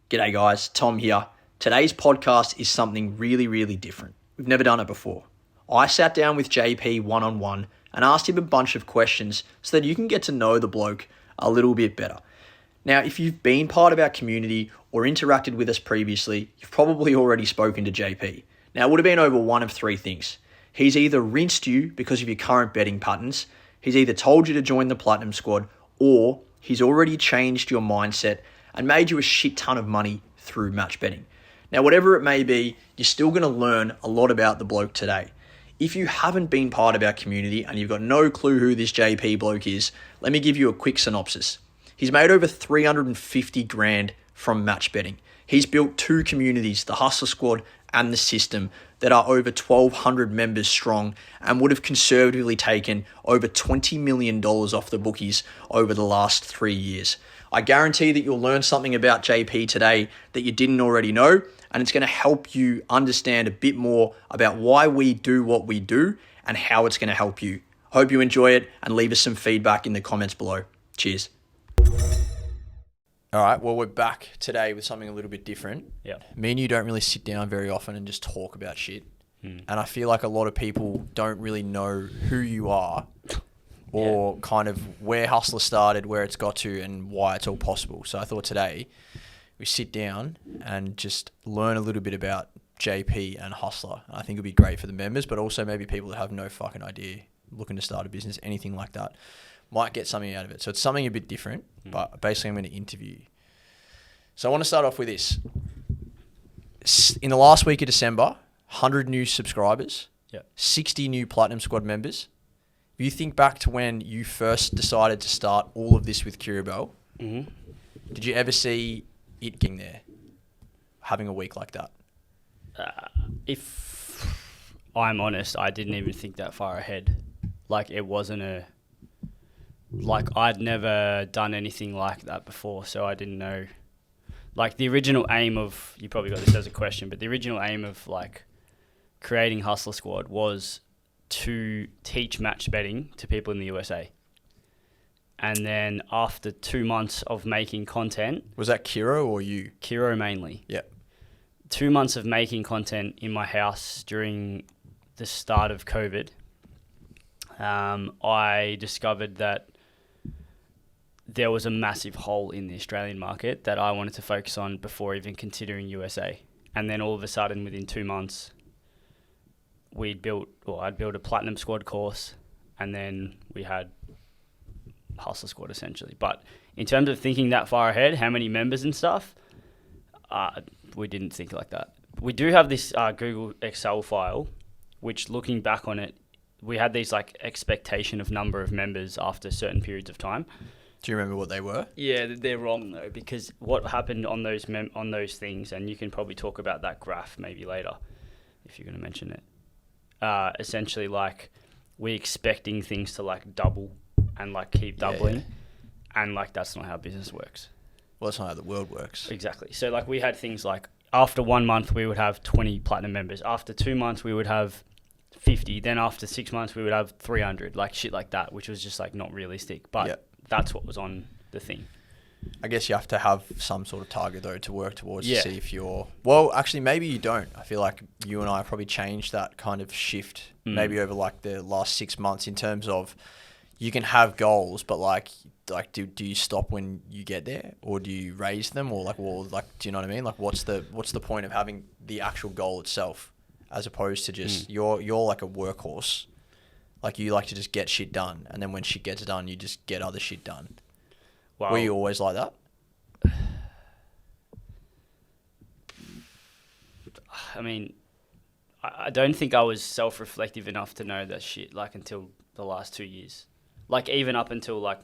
G'day guys, Tom here. Today's podcast is something really, really different. We've never done it before. I sat down with JP one-on-one and asked him a bunch of questions so that you can get to know the bloke a little bit better. Now, if you've been part of our community or interacted with us previously, you've probably already spoken to JP. Now, it would have been over one of three things. He's either rinsed you because of your current betting patterns, he's either told you to join the Platinum Squad, or he's already changed your mindset and made you a shit ton of money through match betting. Now, whatever it may be, you're still going to learn a lot about the bloke today. If you haven't been part of our community and you've got no clue who this JP bloke is, let me give you a quick synopsis. He's made over 350 grand from match betting. He's built two communities, the Hussla Squad and the System, that are over 1,200 members strong and would have conservatively taken over $20 million off the bookies over the last 3 years. I guarantee that you'll learn something about JP today that you didn't already know, and it's going to help you understand a bit more about why we do what we do and how it's going to help you. Hope you enjoy it and leave us some feedback in the comments below. Cheers. All right, well, we're back today with something a little bit different. Yeah. Me and you don't really sit down very often and just talk about shit. And I feel like a lot of people don't really know who you are or kind of where Hussla started, where it's got to, and why it's all possible. So I thought today we sit down and just learn a little bit about JP and Hussla. I think it'd be great for the members, but also maybe people that have no fucking idea, looking to start a business, anything like that, might get something out of it. So it's something a bit different, but basically I'm going to interview you. So I want to start off with this. In the last week of December, 100 new subscribers, 60 new Platinum Squad members. If you think back to when you first decided to start all of this with Curabell, did you ever see it getting there, having a week like that? If I'm honest, I didn't even think that far ahead. Like, it wasn't I'd never done anything like that before, so I didn't know. Like, the original aim of, you probably got this as a question, but the original aim of, like, creating Hussla Squad was to teach match betting to people in the USA. And then after 2 months of making content... Was that Kiro or you? Kiro mainly. Yeah. 2 months of making content in my house during the start of COVID, I discovered that there was a massive hole in the Australian market that I wanted to focus on before even considering USA. And then all of a sudden, within 2 months, I'd built a Platinum Squad course, and then we had Hussla Squad essentially. But in terms of thinking that far ahead, how many members and stuff, we didn't think like that. We do have this Google Excel file, which, looking back on it, we had these like expectation of number of members after certain periods of time. Do you remember what they were? Yeah, they're wrong though, because what happened on those things, and you can probably talk about that graph maybe later if you're going to mention it. Essentially, like, we're expecting things to like double and like keep doubling, and like that's not how business works. Well, that's not how the world works. Exactly. So like we had things like after 1 month we would have 20 platinum members. After 2 months we would have 50. Then after 6 months we would have 300. Like shit like that, which was just like not realistic. But that's what was on the thing. I guess you have to have some sort of target though to work towards to see if you're... Well, actually, maybe you don't. I feel like you and I probably changed that kind of shift maybe over like the last 6 months in terms of you can have goals, but like do you stop when you get there, or do you raise them, or like, well, like, do you know what I mean? Like, what's the point of having the actual goal itself as opposed to just you're like a workhorse. Like, you like to just get shit done, and then when shit gets done, you just get other shit done. Wow. Were you always like that? I mean, I don't think I was self-reflective enough to know that shit, like, until the last 2 years. Like, even up until, like,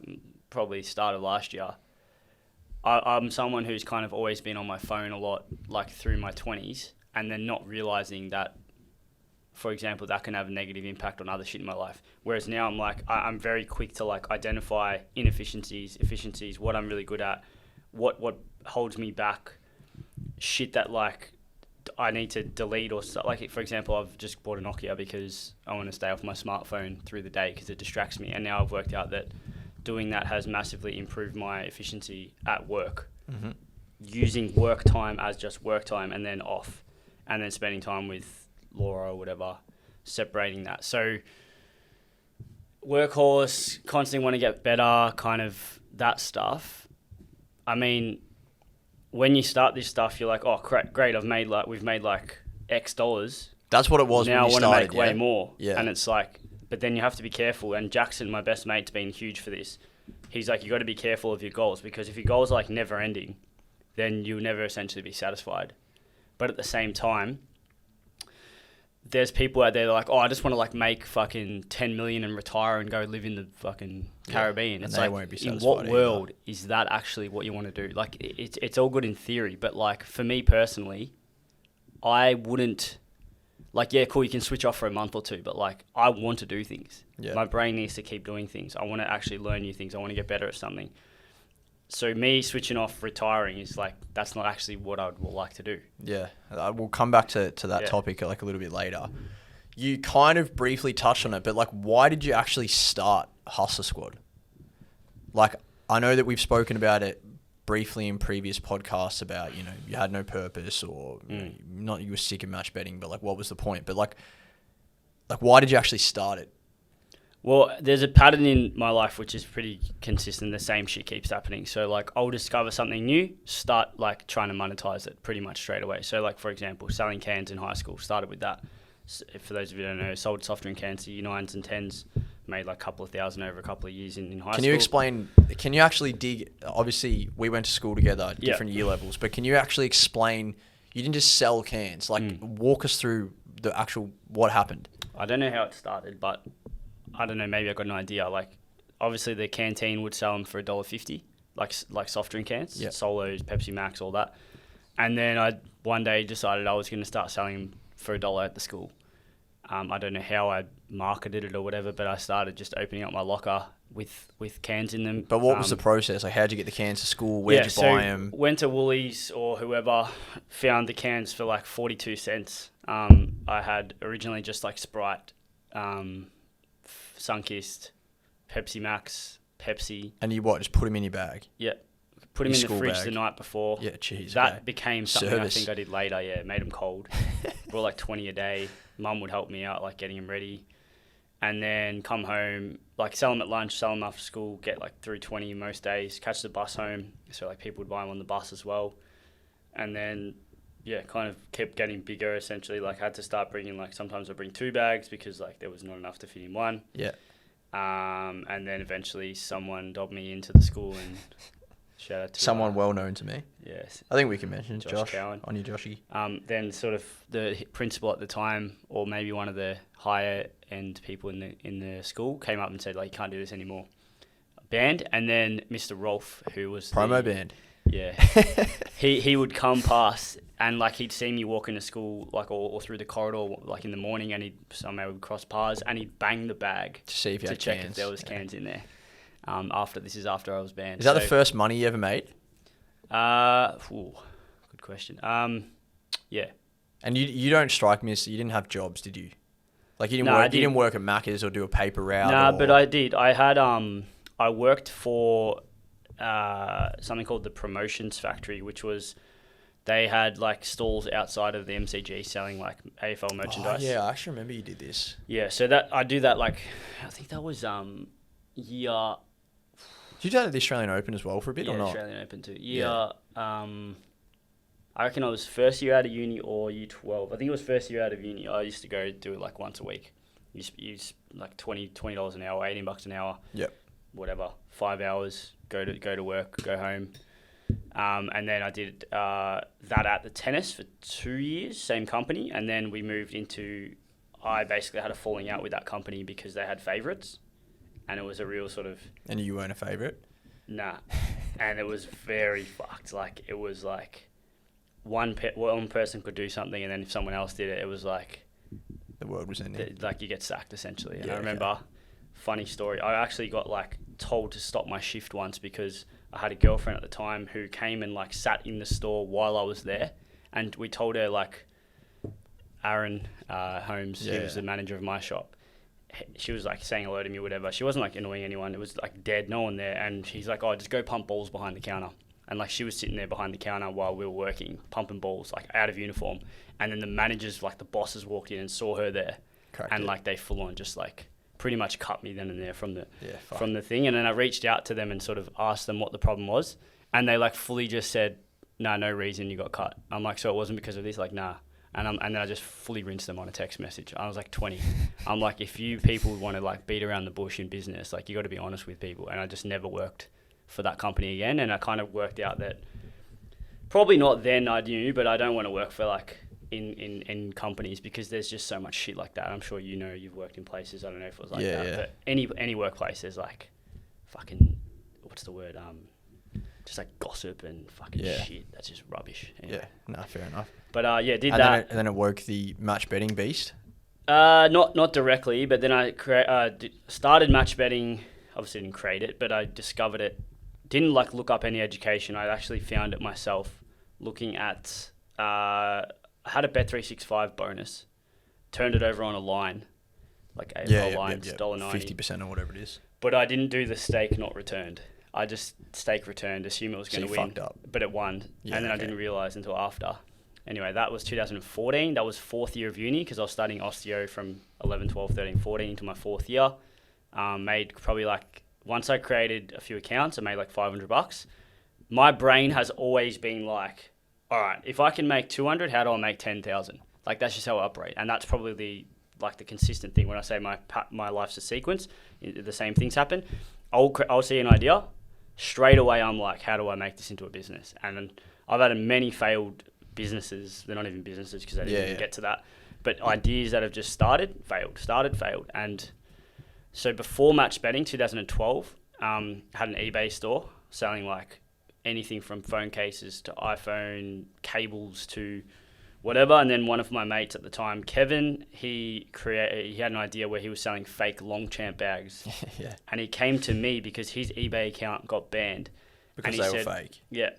probably start of last year. I'm someone who's kind of always been on my phone a lot, like, through my 20s, and then not realising that, for example, that can have a negative impact on other shit in my life. Whereas now I'm like, I'm very quick to like identify inefficiencies, efficiencies, what I'm really good at, what holds me back, shit that like I need to delete or stuff. Like, for example, I've just bought a Nokia because I want to stay off my smartphone through the day because it distracts me. And now I've worked out that doing that has massively improved my efficiency at work. using work time as just work time and then off, and then spending time with Laura or whatever, separating that. So workhorse, constantly want to get better, kind of that stuff. I mean, when you start this stuff, you're like, oh, great, we've made like X dollars. That's what it was now when you started. Now I want to make way more. Yeah. And it's like, but then you have to be careful. And Jackson, my best mate's been huge for this. He's like, you got to be careful of your goals, because if your goals are like never ending, then you'll never essentially be satisfied. But at the same time, there's people out there that are like, oh, I just want to like make fucking 10 million and retire and go live in the fucking Caribbean. And it's they like, won't be in satisfied what either. world is that actually what you want to do? Like, it's all good in theory, but like for me personally, I wouldn't, like, yeah, cool, you can switch off for a month or two, but like, I want to do things. Yeah. My brain needs to keep doing things. I want to actually learn new things. I want to get better at something. So me switching off, retiring is like, that's not actually what I would like to do. Yeah, we'll come back to that topic like a little bit later. You kind of briefly touched on it, but like, why did you actually start Hussla Squad? Like, I know that we've spoken about it briefly in previous podcasts about, you know, you had no purpose, or you know, not you were sick of match betting, but like, what was the point? But like why did you actually start it? Well, there's a pattern in my life which is pretty consistent. The same shit keeps happening. So like, I'll discover something new, start like trying to monetize it pretty much straight away. So like, for example, selling cans in high school, started with that. So for those of you who don't know, sold soft drink cans to U9s and 10s, made like a couple of thousand over a couple of years in high school. Can you explain, can you actually dig, obviously we went to school together, different year levels, but can you actually explain, you didn't just sell cans, like walk us through the actual, what happened? I don't know how it started, but I don't know, maybe I got an idea. Like, obviously the canteen would sell them for $1.50, like soft drink cans, Solos, Pepsi Max, all that. And then I one day decided I was going to start selling them for $1 at the school. I don't know how I marketed it or whatever, but I started just opening up my locker with cans in them. But what was the process? Like, how'd you get the cans to school? Where'd you buy them? Went to Woolies or whoever, found the cans for like 42 cents. I had originally just like Sprite, Sunkist, Pepsi Max, Pepsi. And you just put them in your bag? Yeah. Put them in the fridge the night before. Yeah, jeez. That became something I think I did later, made them cold. Brought like 20 a day. Mum would help me out, like getting them ready. And then come home, like sell them at lunch, sell them after school, get like $3.20 most days, catch the bus home. So like people would buy them on the bus as well. And then, kind of kept getting bigger essentially. Like I had to start bringing, like sometimes I bring 2 bags because like there was not enough to fit in one. Yeah. And then eventually someone dobbed me into the school, and shout out to someone well known to me. Yes. I think we can mention Josh Cowan. On your Joshy. Then sort of the principal at the time, or maybe one of the higher end people in the school, came up and said, like, you can't do this anymore. Banned. And then Mr. Rolf, who was promo banned. Yeah. he would come past, and like he'd see me walk into school, like or through the corridor, like in the morning, and he'd somehow would cross paths, and he'd bang the bag to see if you had check cans. if there was cans in there. After I was banned. Is that the first money you ever made? Good question. Yeah. And you don't strike me as, you didn't have jobs, did you? Like you didn't work at Macca's or do a paper route? Nah, but I did. I had I worked for something called the Promotions Factory, which was, they had like stalls outside of the MCG selling like AFL merchandise. Oh, yeah, I actually remember you did this. Yeah, so that I do that, like I think that was year. Did you do the Australian Open as well for a bit or not? Australian Open too. I reckon I was first year out of uni or year 12. I think it was first year out of uni. I used to go do it like once a week. Use like $20 an hour, $18 an hour. Yep. Whatever. 5 hours. Go to work. Go home. And then I did that at the tennis for 2 years, same company. And then we moved into, I basically had a falling out with that company because they had favourites. And it was a real sort of... And you weren't a favourite? Nah. And it was very fucked. Like, it was like one person could do something, and then if someone else did it, it was like... The world was ending. Like, you get sacked, essentially. And yeah, I remember, funny story, I actually got, like, told to stop my shift once because I had a girlfriend at the time who came and, like, sat in the store while I was there. And we told her, like, Aaron Holmes, who was the manager of my shop, she was like saying hello to me or whatever. She wasn't like annoying anyone. It was like dead, no one there. And she's like, oh, just go pump balls behind the counter. And like she was sitting there behind the counter while we were working, pumping balls, like out of uniform. And then the managers, like the bosses, walked in and saw her there, and like they full on just like pretty much cut me then and there from the thing. And then I reached out to them and sort of asked them what the problem was, and they like fully just said, "Nah, no reason you got cut." I'm like, "So it wasn't because of this?" Like, "Nah." And then I just fully rinsed them on a text message. I was like 20. I'm like, if you people want to like beat around the bush in business, like you got to be honest with people. And I just never worked for that company again. And I kind of worked out that probably not then I knew, but I don't want to work for like in companies because there's just so much shit like that. I'm sure you know you've worked in places. I don't know if it was like that, Yeah. but any workplace there's like fucking, what's the word? Just like gossip and fucking shit. That's just rubbish. Anyway. Yeah, no, fair enough. But did and that. Then it woke the match betting beast? Not directly, but then I started match betting. Obviously didn't create it, but I discovered it. Didn't like look up any education. I actually found it myself looking at... I had a Bet365 bonus. Turned it over on a line. Like AFL lines, $1.90. 50% or whatever it is. But I didn't do the stake not returned. I just stake returned, assume it was going to win. Fucked up. But it won. Yeah, and then I didn't realise until after. Anyway, that was 2014. That was fourth year of uni because I was studying osteo from 11, 12, 13, 14 into my fourth year. Made probably like, once I created a few accounts, I made like $500. My brain has always been like, all right, if I can make 200, how do I make 10,000? Like that's just how I operate. And that's probably the consistent thing. When I say my life's a sequence, the same things happen. I'll see an idea. Straight away, I'm like, how do I make this into a business? And I've had many failed businesses. They're not even businesses because I didn't even get to that. But ideas that have just started, failed. And so before match betting, 2012, I had an eBay store selling like anything from phone cases to iPhone cables to whatever. And then one of my mates at the time, Kevin, he had an idea where he was selling fake Longchamp bags. Yeah. And he came to me because his eBay account got banned. Because they were fake. Yeah.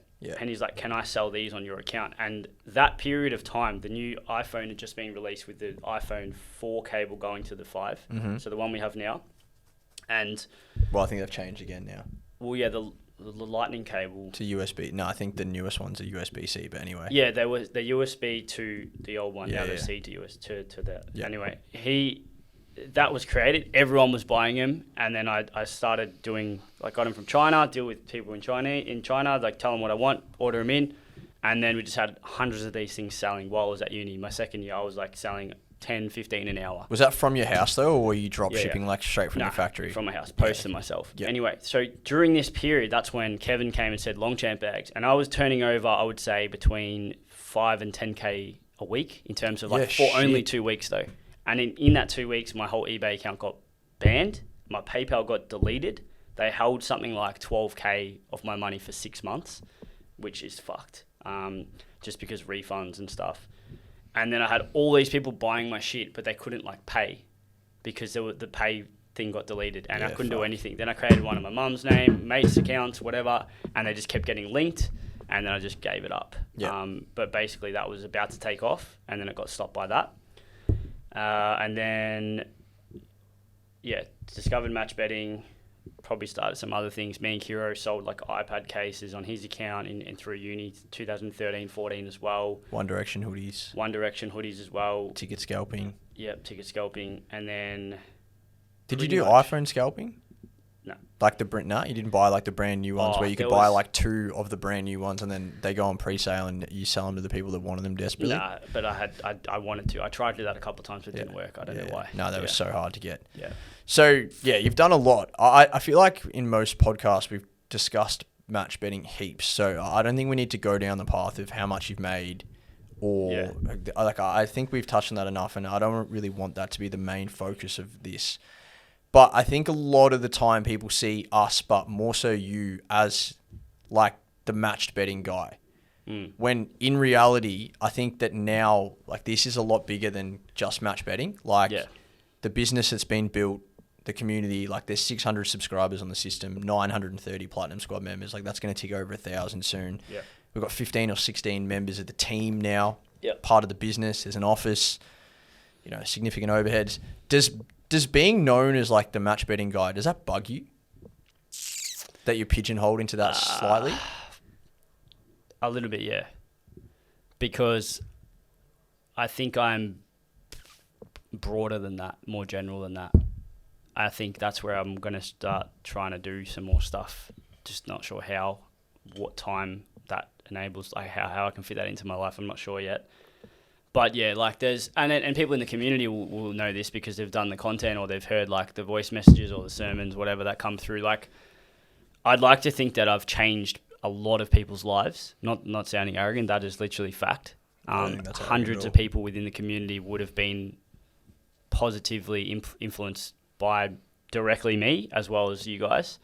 And he's like, can I sell these on your account? And that period of time, the new iPhone had just been released with the iPhone 4 cable going to the 5. Mm-hmm. So the one we have now. And well, I think they've changed again now. Well, yeah, the lightning cable to USB. No, I think the newest one's a USB-C, but anyway. Yeah, there was the USB to the old one. Now the C to US to that. Yeah. Anyway, that was created. Everyone was buying him, and then I started doing, like, got him from China, deal with people in China, like tell them what I want, order them in, and then we just had hundreds of these things selling while I was at uni. My second year, I was like selling 10, 15 an hour. Was that from your house though, or were you drop shipping like straight from the factory? From my house, posted myself. Yep. Anyway, so during this period, that's when Kevin came and said Longchamp bags, and I was turning over, I would say, between 5 and 10K a week in terms of like for only 2 weeks though. And in that 2 weeks, my whole eBay account got banned. My PayPal got deleted. They held something like 12K of my money for 6 months, which is fucked. Just because refunds and stuff. And then I had all these people buying my shit, but they couldn't like pay because the pay thing got deleted and I couldn't do anything. Then I created one of my mum's name, mates' accounts, whatever, and they just kept getting linked. And then I just gave it up. Yeah. But basically that was about to take off and then it got stopped by that. And then, discovered match betting, probably started some other things. Me and Kiro sold like iPad cases on his account in through uni, 2013, 14 as well. One Direction hoodies as well. Ticket scalping. Yep, ticket scalping. And then... Did you do iPhone scalping? No. Like the you didn't buy like the brand new ones where you could buy like 2 of the brand new ones and then they go on pre-sale and you sell them to the people that wanted them desperately? Nah, but I wanted to. I tried to do that a couple of times, but it didn't work. I don't know why. No, that was so hard to get. Yeah. So, you've done a lot. I feel like in most podcasts we've discussed match betting heaps. So I don't think we need to go down the path of how much you've made or like I think we've touched on that enough and I don't really want that to be the main focus of this. But I think a lot of the time people see us, but more so you, as like the matched betting guy. When in reality, I think that now, like this is a lot bigger than just match betting. Like the business that's been built, the community, like there's 600 subscribers on the system, 930 Platinum Squad members. Like that's going to tick over 1,000 soon. Yeah. We've got 15 or 16 members of the team now, part of the business. There's an office, significant overheads. Does being known as like the match betting guy, does that bug you? That you're pigeonholed into that slightly? A little bit, yeah. Because I think I'm broader than that, more general than that. I think that's where I'm going to start trying to do some more stuff. Just not sure how, what time that enables, like how I can fit that into my life. I'm not sure yet. But yeah, like there's, and people in the community will know this because they've done the content or they've heard like the voice messages or the sermons, whatever that come through. Like, I'd like to think that I've changed a lot of people's lives. Not sounding arrogant, that is literally fact. Hundreds of people within the community would have been positively influenced by directly me as well as you guys.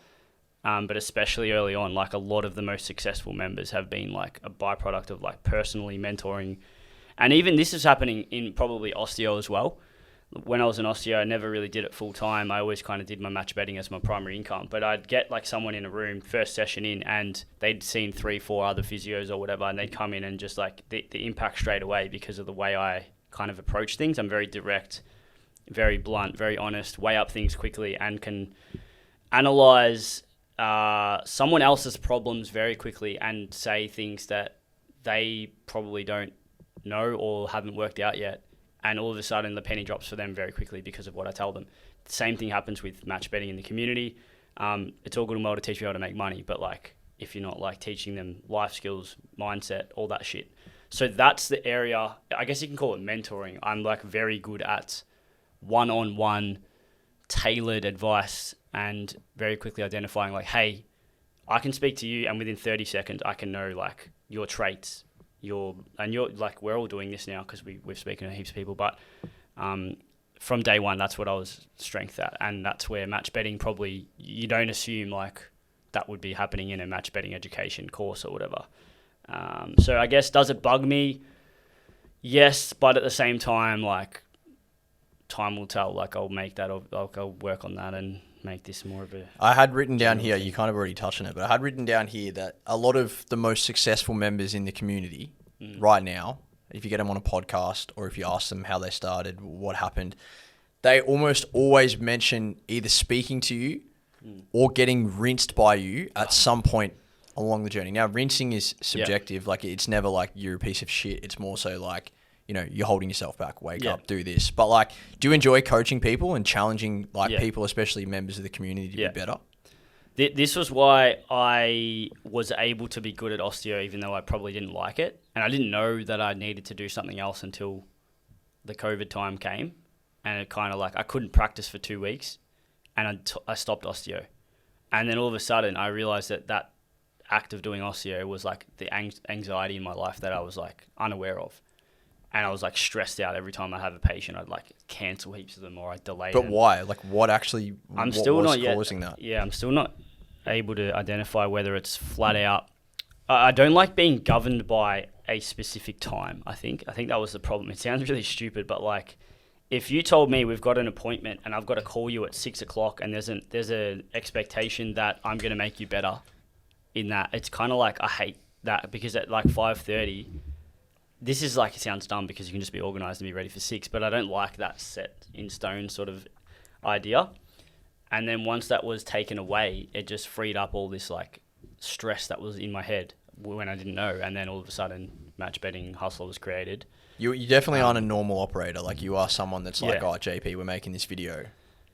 But especially early on, like a lot of the most successful members have been like a byproduct of like personally mentoring. And even this is happening in probably osteo as well. When I was an osteo, I never really did it full time. I always kind of did my match betting as my primary income. But I'd get like someone in a room, first session in, and they'd seen 3-4 other physios or whatever, and they'd come in and just like the impact straight away because of the way I kind of approach things. I'm very direct, very blunt, very honest, weigh up things quickly, and can analyze someone else's problems very quickly and say things that they probably don't know or haven't worked out yet. And all of a sudden the penny drops for them very quickly because of what I tell them. The same thing happens with match betting in the community. It's all good and well to teach people how to make money, but like if you're not like teaching them life skills, mindset, all that shit. So that's the area, I guess you can call it mentoring. I'm like very good at one-on-one tailored advice and very quickly identifying like, hey, I can speak to you and within 30 seconds I can know like your traits, you're like, we're all doing this now because we've spoken to heaps of people, but from day one, that's what I was strength at. And that's where match betting probably, you don't assume like that would be happening in a match betting education course or whatever. So I guess, does it bug me? Yes, but at the same time, like time will tell. Like I'll make that, I'll work on that and make this more of a... I had written down here, you kind of already touched on it, but I had written down here that a lot of the most successful members in the community right now, if you get them on a podcast or if you ask them how they started, what happened, they almost always mention either speaking to you or getting rinsed by you at some point along the journey. Now, rinsing is subjective. Like, it's never like you're a piece of shit. It's more so like, you know, you're holding yourself back, wake up, do this. But like, do you enjoy coaching people and challenging like people, especially members of the community, to be better? This was why I was able to be good at osteo, even though I probably didn't like it. And I didn't know that I needed to do something else until the COVID time came. And it kind of like, I couldn't practice for 2 weeks and I stopped osteo. And then all of a sudden I realized that act of doing osteo was like the anxiety in my life that I was like unaware of. And I was like stressed out every time I have a patient. I'd like cancel heaps of them or I'd delay them. But why? Like what actually I'm still was not yet, causing that? Yeah, I'm still not able to identify whether it's flat out. I don't like being governed by a specific time, I think. I think that was the problem. It sounds really stupid, but like if you told me we've got an appointment and I've got to call you at 6 o'clock and there's an expectation that I'm going to make you better in that, it's kind of like I hate that because at like 5:30... This is like, it sounds dumb because you can just be organised and be ready for 6, but I don't like that set in stone sort of idea. And then once that was taken away, it just freed up all this like stress that was in my head when I didn't know. And then all of a sudden, match betting Hussla was created. You definitely aren't a normal operator. Like you are someone that's like, oh, JP, we're making this video.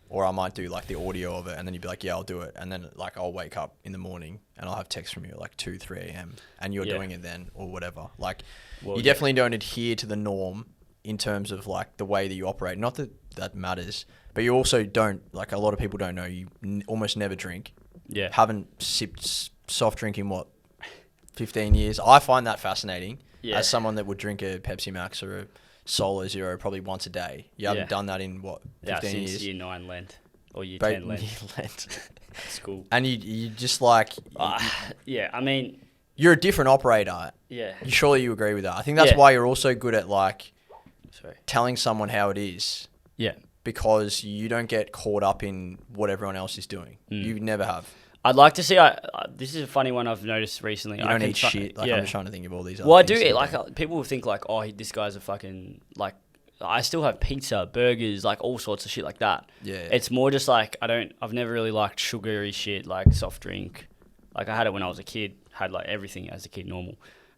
Or I might do like the audio of it and then you'd be like, yeah, I'll do it. And then like I'll wake up in the morning and I'll have text from you at like 2, 3 a.m. and you're doing it then or whatever. Like you definitely don't adhere to the norm in terms of like the way that you operate. Not that that matters, but you also don't, like a lot of people don't know, you almost never drink. Yeah. Haven't sipped soft drink in 15 years. I find that fascinating as someone that would drink a Pepsi Max or a Solo Zero probably once a day. You haven't done that in 15 years? Since year 9 Lent or year 10 Lent. School. And you just like... I mean... You're a different operator. Yeah. Surely you agree with that. I think that's why you're also good at like telling someone how it is. Yeah. Because you don't get caught up in what everyone else is doing. You never have. I'd like to see. This is a funny one I've noticed recently. You don't eat shit. Like I'm just trying to think of all these. Well, I do eat. Like people will think like, oh, this guy's a fucking like. I still have pizza, burgers, like all sorts of shit like that. Yeah. It's more just like I've never really liked sugary shit like soft drink. Like I had it when I was a kid. Had like everything as a kid normal.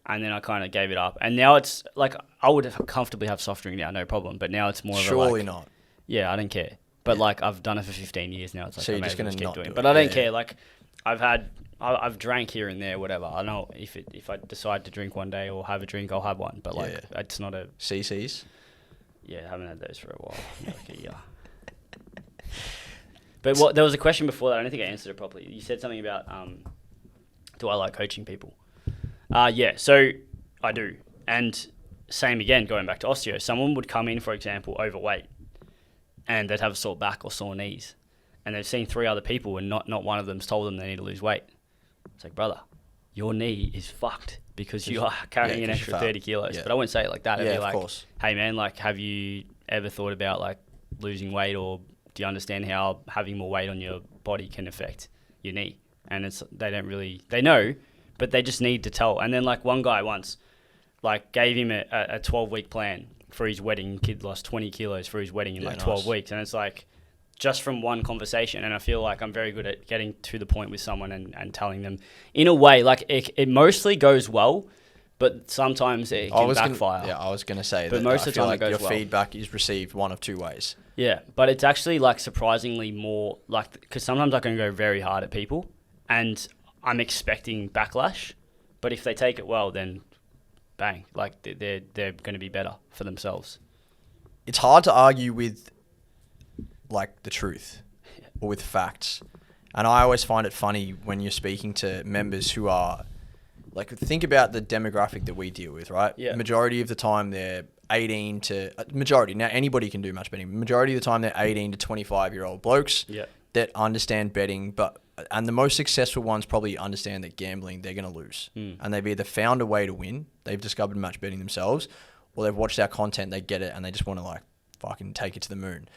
and then I kind of gave it up. And now it's like I would comfortably have soft drink now, no problem. But now it's more of Surely a not. Yeah, I don't care. But like I've done it for 15 years now. It's like So I you're may just as well gonna keep not doing do it. it. But I don't Yeah. care. Like I've drank here and there, whatever. I know if I decide to drink one day or have a drink, I'll have one. But like it's not a CCs. Yeah, I haven't had those for a while, like a year. But there was a question before that. I don't think I answered it properly. You said something about do I like coaching people? Yeah, so I do. And same again, going back to osteo. Someone would come in, for example, overweight, and they'd have a sore back or sore knees, and they've seen 3 other people, and not one of them's told them they need to lose weight. It's like, brother, your knee is fucked because you are carrying an extra 30 kilos. Yeah. But I wouldn't say it like that. I'd be like, of course. Hey man, like, have you ever thought about like losing weight, or do you understand how having more weight on your body can affect your knee? And they know, but they just need to tell. And then like one guy once, like gave him a 12-week plan for his wedding. Kid lost 20 kilos for his wedding in 12 weeks. And it's like, just from one conversation. And I feel like I'm very good at getting to the point with someone and telling them in a way, like it mostly goes well, but sometimes it can backfire. I was going to say but that most of the time like it goes your well. feedback is received one of 2 ways. Yeah, but it's actually like surprisingly more like, because sometimes I can go very hard at people and I'm expecting backlash, but if they take it well, then bang, like they're going to be better for themselves. It's hard to argue with like the truth or with facts. And I always find it funny when you're speaking to members who are like, think about the demographic that we deal with, right? Yeah. Majority of the time they're 18 to majority. Now anybody can do match betting. Majority of the time they're 18 to 25-year-old blokes that understand betting, and the most successful ones probably understand that gambling, they're going to lose. And they've either found a way to win, they've discovered match betting themselves, or they've watched our content, they get it, and they just want to like fucking take it to the moon.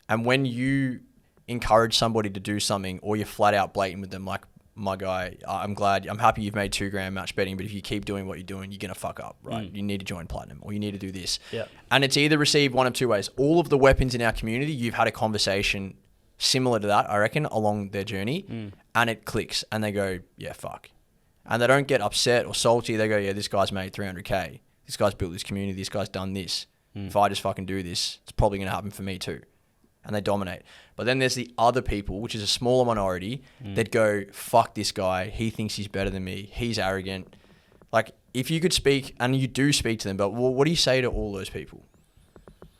And when you encourage somebody to do something, or you're flat out blatant with them, like, my guy, I'm happy you've made $2,000 match betting, but if you keep doing what you're doing, you're going to fuck up, right? You need to join Platinum, or you need to do this. Yeah. And it's either received one of 2 ways. All of the weapons in our community, you've had a conversation similar to that, I reckon, along their journey, and it clicks, and they go, yeah, fuck. And they don't get upset or salty. They go, yeah, this guy's made 300K. This guy's built this community. This guy's done this. If I just fucking do this, it's probably going to happen for me too. And they dominate. But then there's the other people, which is a smaller minority, that go, fuck this guy. He thinks he's better than me. He's arrogant. Like, if you could speak, and you do speak to them, but what do you say to all those people?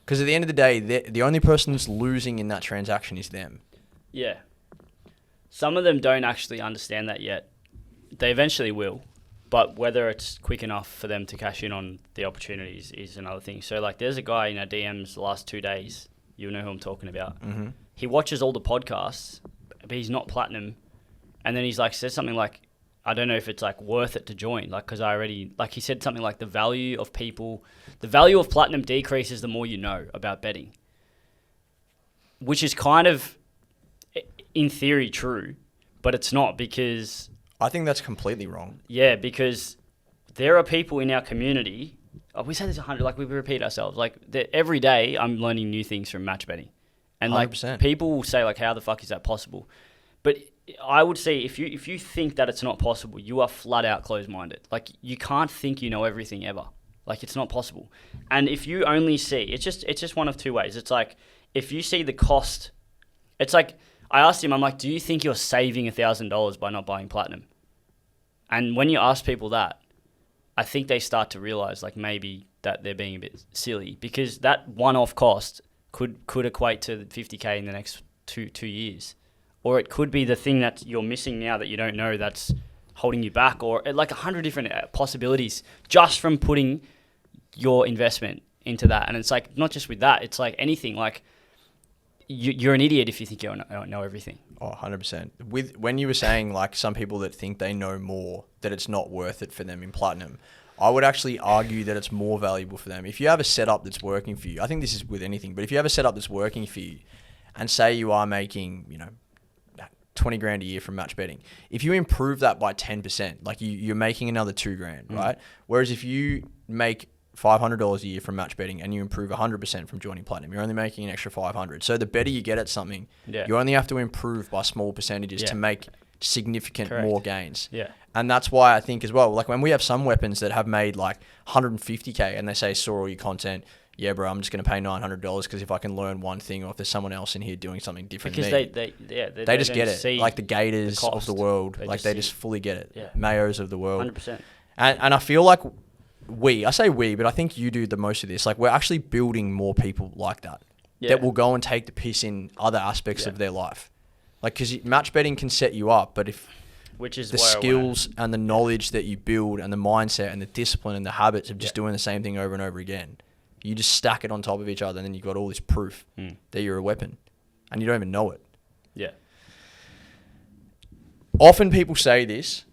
Because at the end of the day, the only person that's losing in that transaction is them. Yeah. Some of them don't actually understand that yet. They eventually will. But whether it's quick enough for them to cash in on the opportunities is another thing. So, like, there's a guy in our DMs the last 2 days. You'll know who I'm talking about. Mm-hmm. He watches all the podcasts, but he's not Platinum. And then he's like, says something like, I don't know if it's like worth it to join. Like, because I already, like, he said something like the value of Platinum decreases the more you know about betting. Which is kind of, in theory, true, but it's not, because I think that's completely wrong. Yeah, because there are people in our community. We say this 100, like we repeat ourselves. Like every day, I'm learning new things from match betting, and 100%. like people will say, like, "How the fuck is that possible?" But I would say, if you think that it's not possible, you are flat out closed-minded. Like, you can't think you know everything ever. Like, it's not possible. And if you only see, it's just one of 2 ways. It's like, if you see the cost, it's like, I asked him, I'm like, do you think you're saving $1,000 by not buying Platinum? And when you ask people that, I think they start to realize, like, maybe that they're being a bit silly, because that one-off cost could equate to 50K in the next two years. Or it could be the thing that you're missing now that you don't know that's holding you back, or like 100 different possibilities just from putting your investment into that. And it's like, not just with that, it's like anything. Like, you're an idiot if you think you don't know everything. Oh, 100%. When you were saying, like, some people that think they know more, that it's not worth it for them in Platinum, I would actually argue that it's more valuable for them. If you have a setup that's working for you, I think this is with anything, but if you have a setup that's working for you, and say you are making, 20 grand a year from match betting, if you improve that by 10%, like you're making another 2 grand, right? Whereas if you make $500 a year from match betting and you improve 100% from joining Platinum, you're only making an extra 500. So the better you get at something, you only have to improve by small percentages to significant Correct. more gains. Yeah. And that's why I think as well, like when we have some weapons that have made like 150K and they say, saw all your content, yeah, bro, I'm just going to pay $900 because if I can learn one thing or if there's someone else in here doing something different Because than me. They just get it. Like the Gators of the world, they just fully get it. Yeah. Mayos of the world. 100%. And I feel like I say we, but I think you do the most of this. Like we're actually building more people like that. Yeah. That will go and take the piss in other aspects of their life. Like, because match betting can set you up, but if which is the skills and the knowledge that you build and the mindset and the discipline and the habits of just doing the same thing over and over again, you just stack it on top of each other and then you've got all this proof that you're a weapon and you don't even know it. Yeah. Often people say this.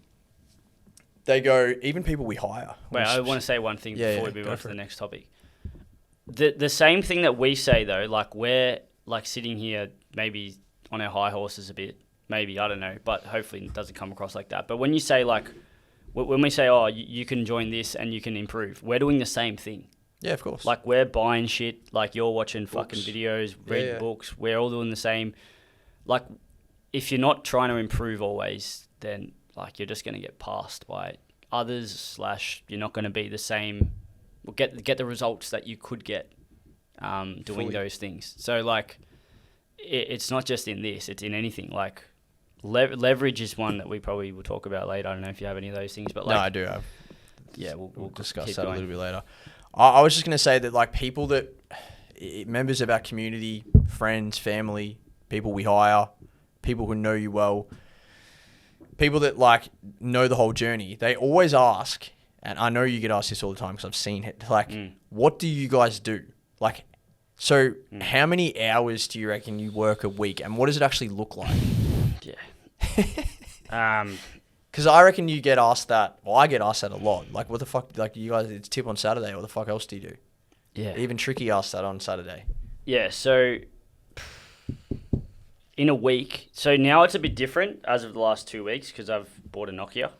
They go, even people we hire. Wait, I want to say one thing before we move on to the it. next topic. The same thing that we say though, like we're like sitting here maybe on our high horses a bit, maybe, I don't know, but hopefully it doesn't come across like that. But when you say like, when we say, oh, you can join this and you can improve, we're doing the same thing. Yeah, of course. Like we're buying shit, like you're watching fucking videos, reading books, we're all doing the same. Like if you're not trying to improve always, then like you're just going to get passed by others / you're not going to be the same, or get the results that you could get doing those things. So like it's not just in this, it's in anything. Like leverage is one that we probably will talk about later. I don't know if you have any of those things, but like, no, I do have. Yeah, we'll discuss that a little bit later. I was just going to say that like people that, members of our community, friends, family, people we hire, people who know you well, people that like know the whole journey, they always ask, and I know you get asked this all the time because I've seen it, like, what do you guys do? Like, so how many hours do you reckon you work a week and what does it actually look like? Yeah. Because I reckon you get asked that, well, I get asked that a lot. Like, what the fuck, like you guys, it's tip on Saturday, what the fuck else do you do? Yeah. Even Tricky asked that on Saturday. Yeah, so in a week, so now it's a bit different as of the last 2 weeks because I've bought a Nokia.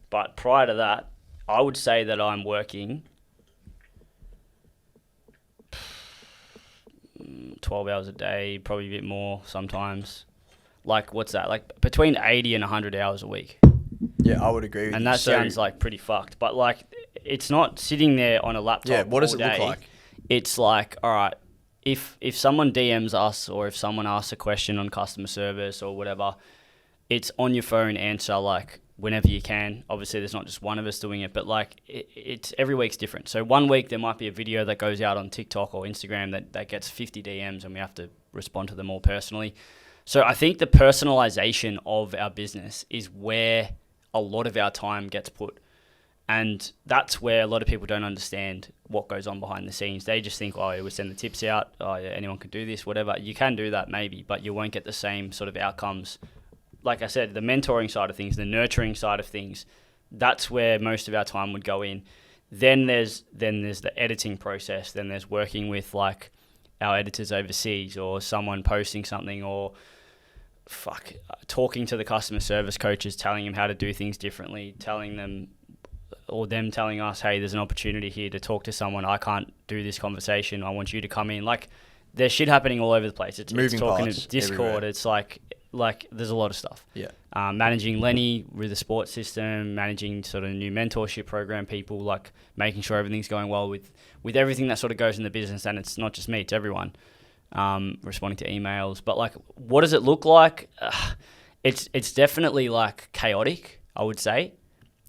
But prior to that, I would say that I'm working 12 hours a day, probably a bit more sometimes. Like, what's that? Like, between 80 and 100 hours a week. Yeah, I would agree with you. And that sounds, like, pretty fucked. But, like, it's not sitting there on a laptop all day. Yeah, what does it look like? It's like, all right, if someone DMs us or if someone asks a question on customer service or whatever, it's on your phone, answer, like, whenever you can. Obviously, there's not just one of us doing it, but, like, it's every week's different. So one week there might be a video that goes out on TikTok or Instagram that gets 50 DMs and we have to respond to them all personally. So I think the personalization of our business is where a lot of our time gets put. And that's where a lot of people don't understand what goes on behind the scenes. They just think, oh, we send the tips out. Oh, yeah, anyone can do this, whatever. You can do that maybe, but you won't get the same sort of outcomes. Like I said, the mentoring side of things, the nurturing side of things, that's where most of our time would go in. Then there's the editing process. Then there's working with like our editors overseas or someone posting something or talking to the customer service coaches, telling them how to do things differently, telling them or them telling us, hey, there's an opportunity here to talk to someone. I can't do this conversation. I want you to come in. Like, there's shit happening all over the place. It's talking to Discord. Everywhere. It's like there's a lot of stuff. Yeah. Managing Lenny with the sports system, managing sort of new mentorship program people, like making sure everything's going well with everything that sort of goes in the business. And it's not just me, it's everyone. Responding to emails. But like, what does it look like? It's definitely like chaotic, I would say.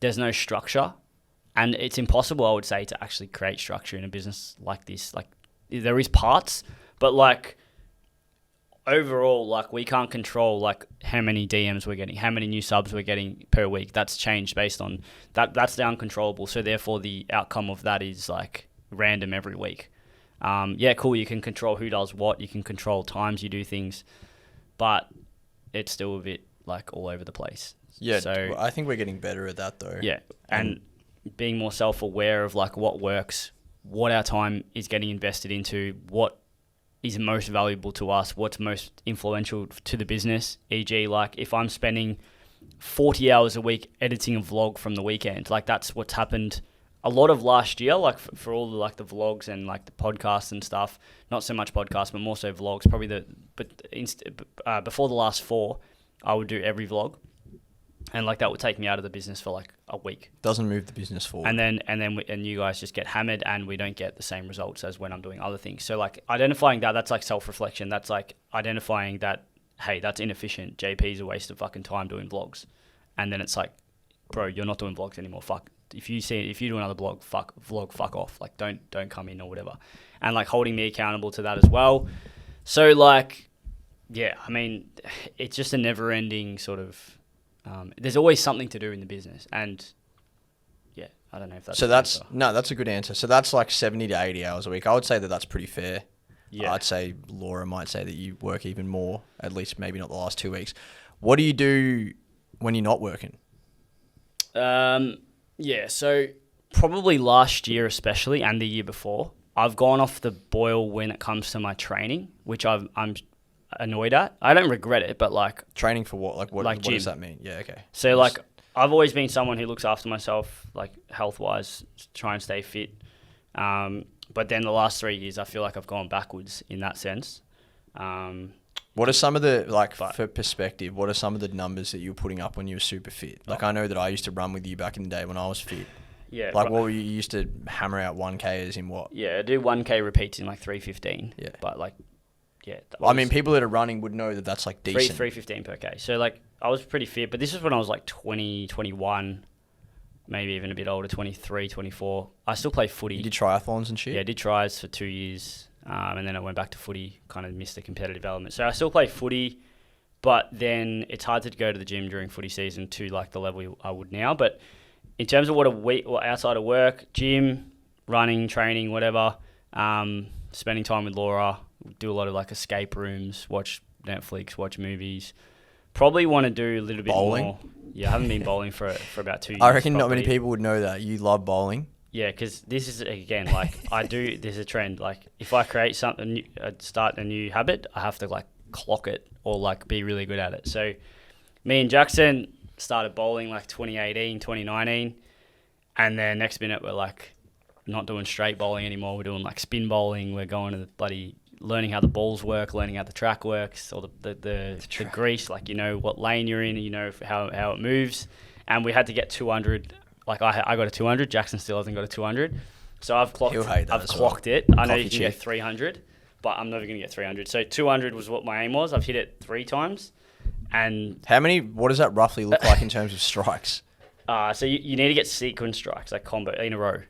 There's no structure. And it's impossible, I would say, to actually create structure in a business like this. Like, there is parts, but like overall, like we can't control like how many DMs we're getting, how many new subs we're getting per week. That's changed based on that. That's the uncontrollable. So therefore, the outcome of that is like random every week. Yeah, cool. You can control who does what. You can control times you do things, but it's still a bit like all over the place. Yeah, so I think we're getting better at that though. Yeah, and being more self-aware of like what works, what our time is getting invested into, what is most valuable to us, what's most influential to the business. E.g., like if I'm spending 40 hours a week editing a vlog from the weekend, like that's what's happened a lot of last year, like for all the like the vlogs and like the podcasts and stuff. Not so much podcasts, but more so vlogs. Probably before the last 4, I would do every vlog. And like that would take me out of the business for like a week. Doesn't move the business forward. And you guys just get hammered, and we don't get the same results as when I'm doing other things. So like identifying that's like self-reflection. That's like identifying that, hey, that's inefficient. JP's a waste of fucking time doing vlogs. And then it's like, bro, you're not doing vlogs anymore. Fuck. If you do another fuck off. Like don't come in or whatever. And like holding me accountable to that as well. So like, yeah, I mean, it's just a never-ending sort of. There's always something to do in the business, and yeah, I don't know if that's. So that's a good answer. So that's like 70 to 80 hours a week. I would say that that's pretty fair. Yeah. I'd say Laura might say that you work even more, at least maybe not the last 2 weeks. What do you do when you're not working? Yeah, so probably last year especially, and the year before, I've gone off the boil when it comes to my training, which I'm annoyed at. I don't regret it, but like training for what? Like what? Like what does that mean? Yeah, okay. So like I've always been someone who looks after myself, like health wise, try and stay fit. But then the last 3 years, I feel like I've gone backwards in that sense. What are some of the for perspective? What are some of the numbers that you were putting up when you were super fit? Like I know that I used to run with you back in the day when I was fit. Yeah. Like what were you used to hammer out 1Kers in what? Yeah, I do 1K repeats in like 3:15. Yeah. But like. Yeah, I mean, people that are running would know that that's like decent. 3:15 per K. So like, I was pretty fit, but this is when I was like 20, 21, maybe even a bit older, 23, 24. I still play footy. You did triathlons and shit? Yeah, I did tries for 2 years, and then I went back to footy, kind of missed the competitive element. So I still play footy, but then it's hard to go to the gym during footy season to like the level I would now. But in terms of what a week or outside of work, gym, running, training, whatever, spending time with Laura, do a lot of like escape rooms, watch Netflix, watch movies. Probably want to do a little bit bowling. More. Yeah, I haven't been bowling for about 2 years. I reckon not many people would know that. You love bowling. Yeah, because this is, again, like there's a trend. Like if I create something new, start a new habit, I have to like clock it or like be really good at it. So me and Jackson started bowling like 2018, 2019. And then next minute we're like not doing straight bowling anymore. We're doing like spin bowling. We're going to the learning how the balls work, learning how the track works, or the grease, like you know what lane you're in, you know how it moves. And we had to get 200. Like I got a 200. Jackson still hasn't got a 200. So I've clocked. I've clocked it. I know you can get 300, but I'm never going to get 300. So 200 was what my aim was. I've hit it 3 times. And how many? What does that roughly look like in terms of strikes? So you need to get sequence strikes, like combo in a row.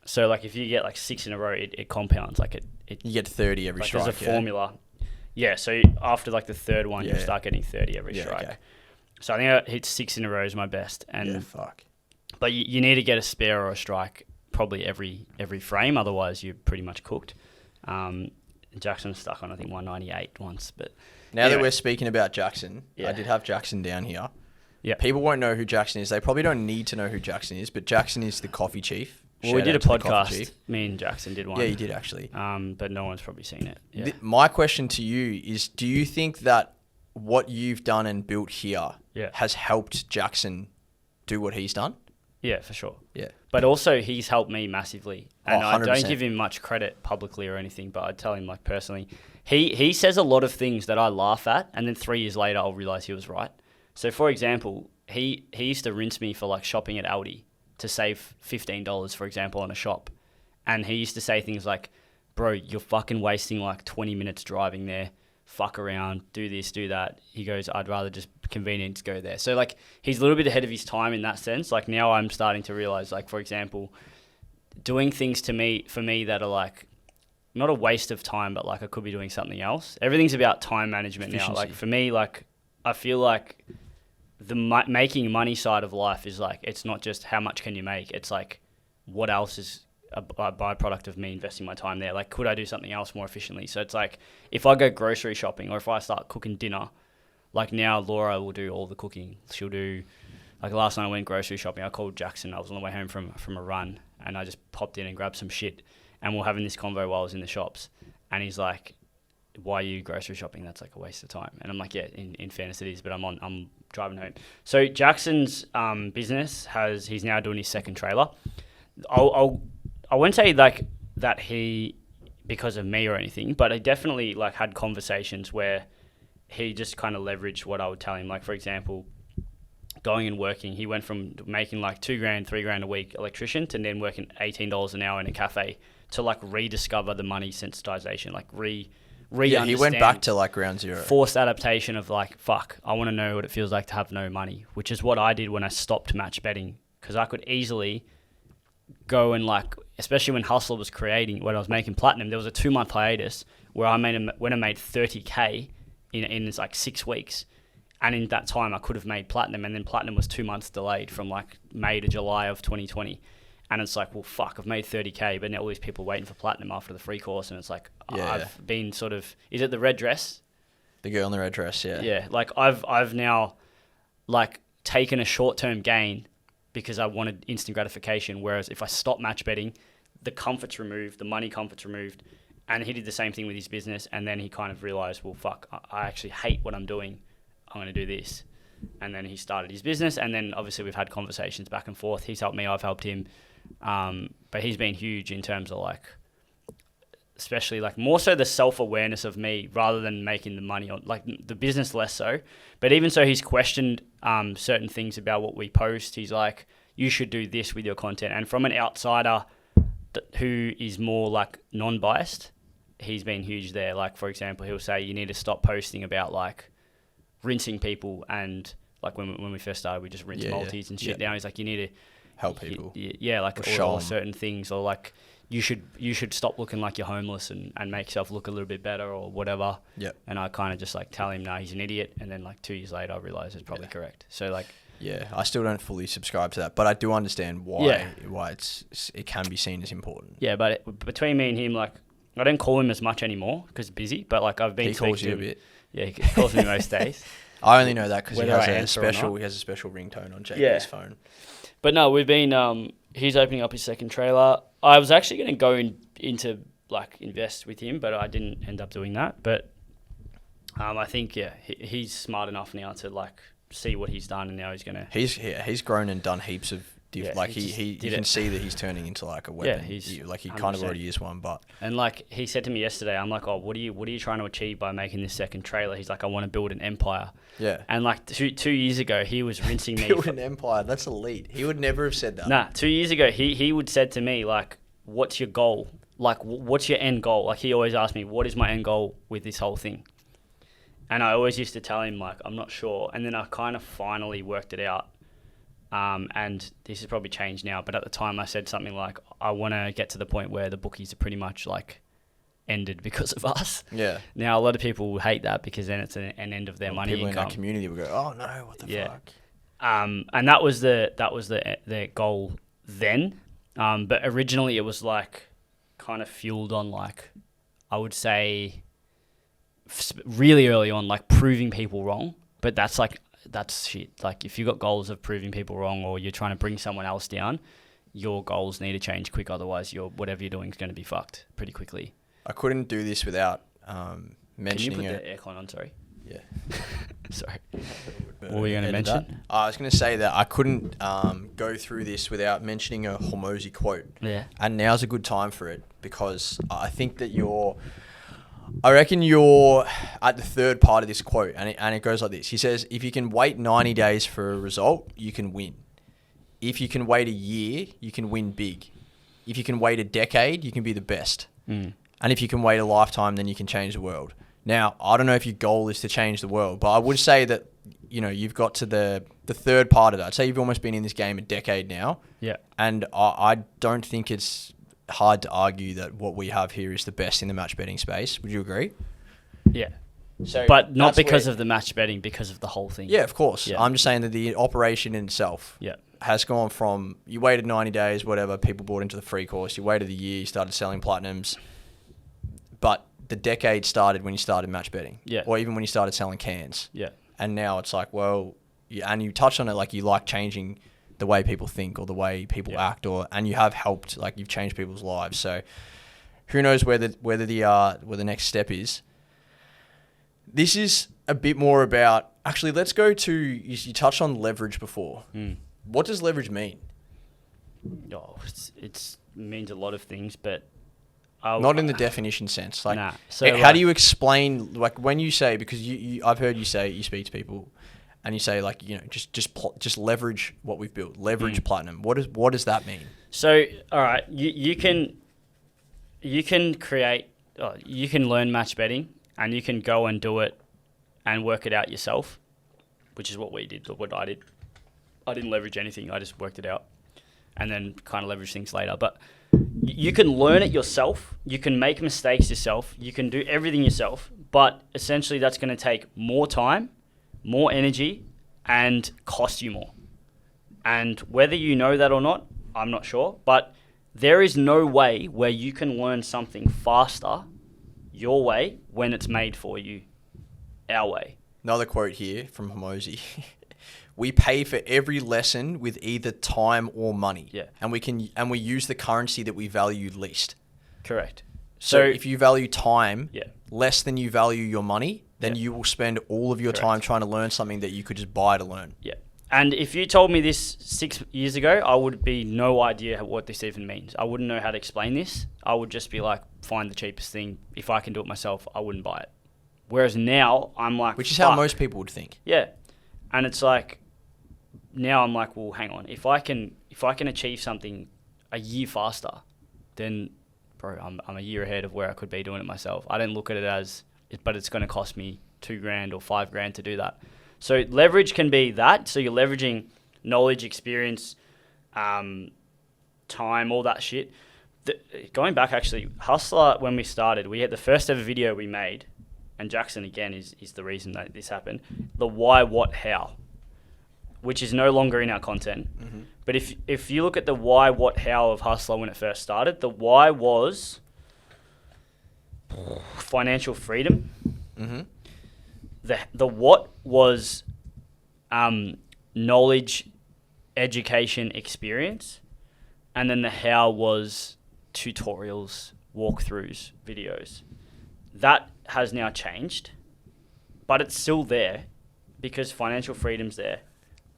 So like if you get like 6 in a row, it compounds. Like it you get 30 every strike. There's a formula. Yeah. So after like the third one, you start getting 30 every strike. Okay. So I think I hit 6 in a row is my best. And fuck. But you need to get a spare or a strike probably every frame. Otherwise, you're pretty much cooked. Jackson was stuck on I think 198 once. But now that we're speaking about Jackson, I did have Jackson down here. Yeah. People won't know who Jackson is. They probably don't need to know who Jackson is, but Jackson is the coffee chief. Well, we did a podcast. Me and Jackson did one. Yeah, you did actually. But no one's probably seen it. Yeah. My question to you is, do you think that what you've done and built here has helped Jackson do what he's done? Yeah, for sure. Yeah. But also he's helped me massively. And I 100%. don't give him much credit publicly or anything, but I tell him like personally. He says a lot of things that I laugh at, and then 3 years later I'll realise he was right. So for example, he used to rinse me for like shopping at Aldi to save $15, for example, on a shop. And he used to say things like, bro, you're fucking wasting like 20 minutes driving there. Fuck around, do this, do that. He goes, I'd rather just convenience go there. So like he's a little bit ahead of his time in that sense. Like now I'm starting to realize, like, for example, doing things for me that are like not a waste of time, but like I could be doing something else. Everything's about time management now. Like for me, like I feel like the making money side of life is like, it's not just how much can you make. It's like, what else is a byproduct of me investing my time there? Like, could I do something else more efficiently? So it's like, if I go grocery shopping or if I start cooking dinner, like now Laura will do all the cooking. She'll do, like last night I went grocery shopping. I called Jackson. I was on the way home from a run and I just popped in and grabbed some shit. And we're having this convo while I was in the shops. And he's like, why are you grocery shopping? That's like a waste of time. And I'm like, yeah, in fairness it is, but I'm driving home. So Jackson's business he's now doing his second trailer. I wouldn't say like that he, because of me or anything, but I definitely like had conversations where he just kind of leveraged what I would tell him. Like for example, going and working. He went from making like $2,000, $3,000 a week electrician to then working $18 an hour in a cafe to like rediscover the money sensitization, like Yeah, he went back to like ground zero. Forced adaptation of like, fuck, I want to know what it feels like to have no money, which is what I did when I stopped match betting, because I could easily go and like, especially when Hussla was creating, when I was making platinum, there was a 2-month hiatus where I made 30K in like 6 weeks. And in that time, I could have made platinum, and then platinum was 2 months delayed from like May to July of 2020. And it's like, well, fuck, I've made 30K, but now all these people waiting for platinum after the free course. And it's like, I've been sort of, is it the red dress? The girl in the red dress, yeah. Yeah, like I've now like taken a short-term gain because I wanted instant gratification. Whereas if I stop match betting, the comfort's removed, the money comfort's removed. And he did the same thing with his business. And then he kind of realized, well, fuck, I actually hate what I'm doing. I'm going to do this. And then he started his business. And then obviously we've had conversations back and forth. He's helped me, I've helped him. But he's been huge in terms of like, especially like more so the self-awareness of me rather than making the money on like the business less so. But even so, he's questioned certain things about what we post. He's like, you should do this with your content. And from an outsider who is more like non-biased, he's been huge there. Like, for example, he'll say you need to stop posting about like rinsing people, and like when we first started, we just rinsed multis and shit down. He's like, you need to help people. Like or certain things, or like you should stop looking like you're homeless and make yourself look a little bit better or whatever. Yep. And I kind of just like tell him, no, he's an idiot. And then like 2 years later, I realized it's probably correct. So like, yeah, I still don't fully subscribe to that, but I do understand why it can be seen as important. Yeah, but between me and him, like I don't call him as much anymore because he's busy. But like I've been. He calls you a bit. Yeah, he calls me most days. I only know that because he Whether has I a answer or special. not. He has a special ringtone on JP's phone. But no, we've been. He's opening up his second trailer. I was actually going to go into like invest with him, but I didn't end up doing that. But I think he's smart enough now to like see what he's done, and now he's gonna. He's grown and done heaps of. Like you can see that he's turning into like a weapon. Yeah, he's like he kind of already is one, but. And like he said to me yesterday, I'm like, oh, what are you trying to achieve by making this second trailer? He's like, I want to build an empire. Yeah. And like 2 years ago, he was rinsing me. Build an empire. That's elite. He would never have said that. Nah, 2 years ago, he would said to me like, what's your goal? Like, what's your end goal? Like he always asked me, what is my end goal with this whole thing? And I always used to tell him like, I'm not sure. And then I kind of finally worked it out. And this has probably changed now, but at the time I said something like, I want to get to the point where the bookies are pretty much like ended because of us. Yeah. Now a lot of people hate that because then it's an end of their money people income. In that community will go, oh no, what the fuck? And that was their goal then. But originally it was like kind of fueled on like, I would say really early on, like proving people wrong. But that's shit. Like if you got goals of proving people wrong or you're trying to bring someone else down, your goals need to change quick. Otherwise, whatever you're doing is going to be fucked pretty quickly. I couldn't do this without mentioning. Can you put the aircon on? Sorry. Yeah. Sorry. What were you going to mention? I was going to say that I couldn't go through this without mentioning a Hormozy quote. Yeah. And now's a good time for it because I think that I reckon you're at the third part of this quote, and it goes like this. He says, if you can wait 90 days for a result, you can win. If you can wait a year, you can win big. If you can wait a decade, you can be the best. And if you can wait a lifetime, then you can change the world. Now, I don't know if your goal is to change the world, but I would say that, you've got to the third part of that. I'd say you've almost been in this game a decade now. Yeah. And I don't think it's hard to argue that what we have here is the best in the match betting space. Would you agree? Yeah. So but not because of the match betting, because of the whole thing. Yeah, of course. Yeah. I'm just saying that the operation in itself has gone from, you waited 90 days, whatever, people bought into the free course, you waited a year, you started selling platinums, but the decade started when you started match betting. Yeah. Or even when you started selling cans. Yeah. And now it's like, well, and you touched on it, like you like changing the way people think or the way people act, and you have helped, like you've changed people's lives. So who knows where the next step is. This is a bit more about, actually, let's go to, you touched on leverage before. What does leverage mean? Oh, it means a lot of things, but not in the definition sense. Like, nah. So how do you explain, like when you say, because I've heard you say you speak to people and you say like, just leverage what we've built, leverage platinum. What does that mean? So, all right, you can learn match betting, and you can go and do it and work it out yourself, which is what we did, or what I did. I didn't leverage anything. I just worked it out and then kind of leverage things later. But you can learn it yourself. You can make mistakes yourself. You can do everything yourself. But essentially that's going to take more time, more energy, and cost you more. And whether you know that or not, I'm not sure. But there is no way where you can learn something faster your way when it's made for you our way. Another quote here from Hamosi. We pay for every lesson with either time or money. Yeah. And we use the currency that we value least. Correct. So if you value time yeah. less than you value your money, then you will spend all of your time trying to learn something that you could just buy to learn. Yeah. And if you told me this 6 years ago, I would be no idea what this even means. I wouldn't know how to explain this. I would just be like, find the cheapest thing. If I can do it myself, I wouldn't buy it. Whereas now I'm like, which is how most people would think. Yeah. And it's like, now I'm like, well, hang on. If I can achieve something a year faster, then bro, I'm a year ahead of where I could be doing it myself. I don't look at it as, but it's going to cost me $2,000 or $5,000 to do that. So leverage can be that. So you're leveraging knowledge, experience, time, all that shit. Going back, actually, Hussla, when we started, we had the first ever video we made, and Jackson, again, is the reason that this happened, the why, what, how, which is no longer in our content. Mm-hmm. But if you look at the why, what, how of Hussla when it first started, the why was financial freedom. Mm-hmm. The what was knowledge, education, experience. And then the how was tutorials, walkthroughs, videos. That has now changed, but it's still there because financial freedom's there.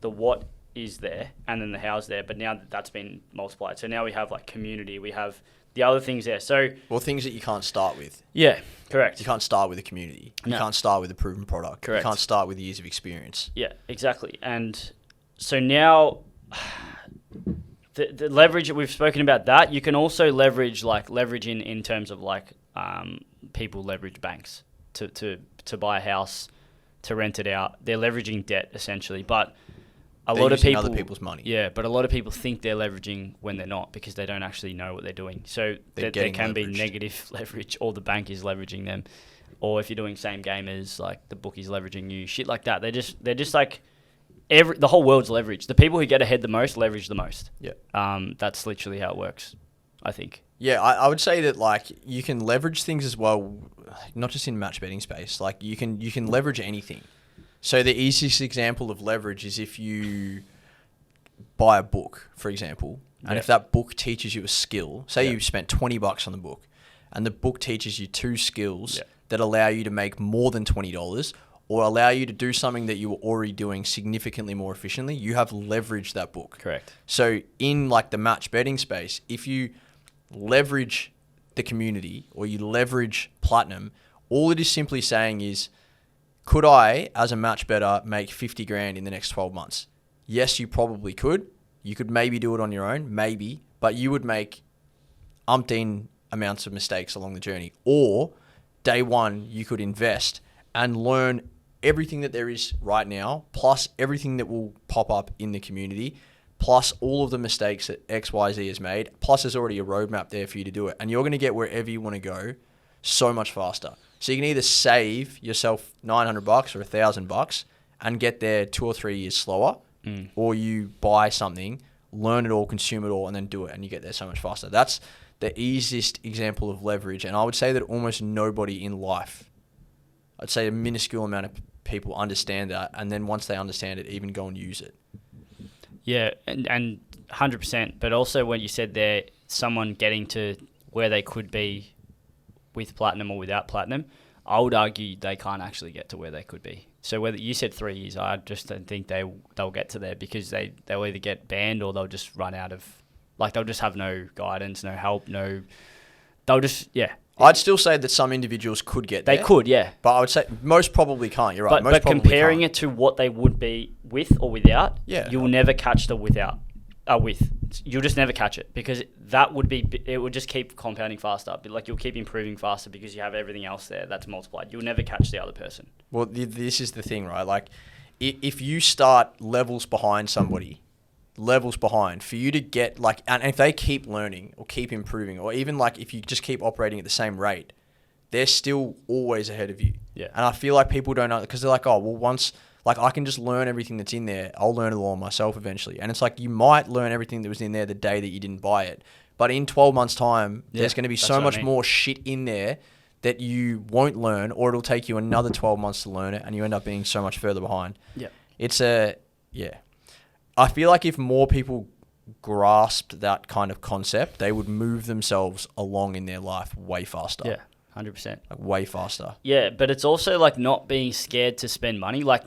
The what is there, and then the how's there. But now that's been multiplied. So now we have like community, we have the other things there. So things that you can't start with. Yeah, correct. You can't start with a community. You can't start with a proven product. Correct. You can't start with years of experience. Yeah, exactly. And so now the leverage, we've spoken about that. You can also leverage in terms of like people leverage banks to buy a house, to rent it out. They're leveraging debt essentially, but a lot of people, other people's money. Yeah, but a lot of people think they're leveraging when they're not because they don't actually know what they're doing. So there can be negative leverage, or the bank is leveraging them, or if you're doing same gamers, like the bookie's leveraging you, shit like that. They're just like the whole world's leveraged. The people who get ahead the most leverage the most. Yeah. That's literally how it works, I think. Yeah, I would say that like you can leverage things as well, not just in match betting space. Like you can leverage anything. So the easiest example of leverage is if you buy a book, for example, and if that book teaches you a skill, say you spent $20 on the book, and the book teaches you 2 skills that allow you to make more than $20 or allow you to do something that you were already doing significantly more efficiently, you have leveraged that book. Correct. So in like the match betting space, if you leverage the community or you leverage platinum, all it is simply saying is, could I, as a match bettor, make $50,000 in the next 12 months? Yes, you probably could. You could maybe do it on your own, maybe, but you would make umpteen amounts of mistakes along the journey. Or day one, you could invest and learn everything that there is right now, plus everything that will pop up in the community, plus all of the mistakes that XYZ has made, plus there's already a roadmap there for you to do it. And you're going to get wherever you want to go so much faster. So you can either save yourself $900 or $1,000 and get there 2 or 3 years slower, or you buy something, learn it all, consume it all, and then do it, and you get there so much faster. That's the easiest example of leverage. And I would say that almost nobody in life, I'd say a minuscule amount of people understand that, and then once they understand it, even go and use it. Yeah, and 100%. But also when you said there, someone getting to where they could be with platinum or without platinum, I would argue they can't actually get to where they could be. So whether you said 3 years, I just don't think they'll get to there because they'll either get banned or they'll just run out of, like they'll just have no guidance, no help, they'll just, I'd still say that some individuals could get there. They could, yeah. But I would say most probably can't. You're right. But comparing it to what they would be with or without, you'll never catch the without. With. You'll just never catch it because it would just keep compounding faster. Like you'll keep improving faster because you have everything else there that's multiplied. You'll never catch the other person. Well, this is the thing, right? Like if you start levels behind somebody, for you to get like, and if they keep learning or keep improving, or even like if you just keep operating at the same rate, they're still always ahead of you. Yeah. And I feel like people don't know because they're like, oh, well, once like I can just learn everything that's in there, I'll learn it all myself eventually. And it's like you might learn everything that was in there the day that you didn't buy it, but in 12 months' time, there's going to be so much more shit in there that you won't learn, or it'll take you another 12 months to learn it, and you end up being so much further behind. Yeah. I feel like if more people grasped that kind of concept, they would move themselves along in their life way faster. Yeah, 100%. Like way faster. Yeah, but it's also like not being scared to spend money. Like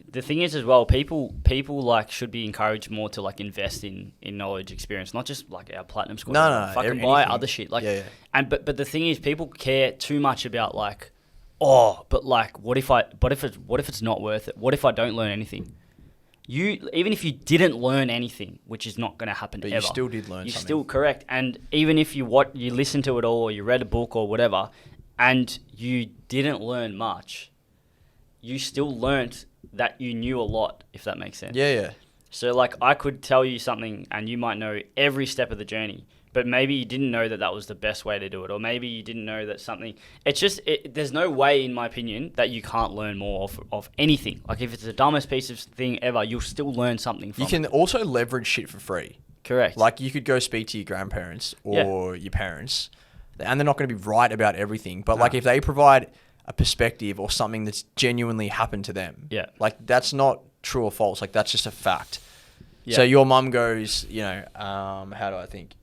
the thing is as well, people like should be encouraged more to like invest in knowledge, experience, not just like our platinum score. No, fucking buy other shit. Like, yeah. And but the thing is, people care too much about like, but like, what if it's not worth it? What if I don't learn anything? Even if you didn't learn anything, which is not going to happen but ever. You still did learn something. You're still correct. And even if you listened to it all, or you read a book or whatever, and you didn't learn much, you still learnt that you knew a lot, if that makes sense. Yeah. So like I could tell you something and you might know every step of the journey, but maybe you didn't know that was the best way to do it, or maybe you didn't know that something... It's just... there's no way, in my opinion, that you can't learn more of anything. Like, if it's the dumbest piece of thing ever, you'll still learn something from it. You can also leverage shit for free. Correct. Like, you could go speak to your grandparents or your parents, and they're not going to be right about everything, but, like, if they provide a perspective or something that's genuinely happened to them, like, that's not true or false. Like, that's just a fact. Yeah. So your mum goes, how do I think...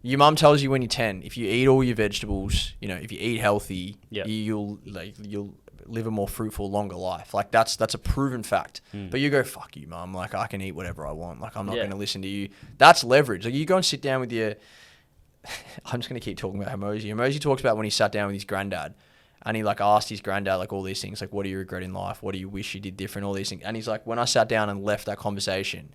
Your mum tells you when you're 10, if you eat all your vegetables, if you eat healthy, you'll live a more fruitful, longer life. Like that's a proven fact. But you go, fuck you, mum. Like I can eat whatever I want. Like I'm not going to listen to you. That's leverage. Like you go and sit down with your. I'm just going to keep talking about Hermosi. Hermosi talks about when he sat down with his granddad, and he like asked his granddad like all these things, like what do you regret in life? What do you wish you did different? All these things. And he's like, when I sat down and left that conversation,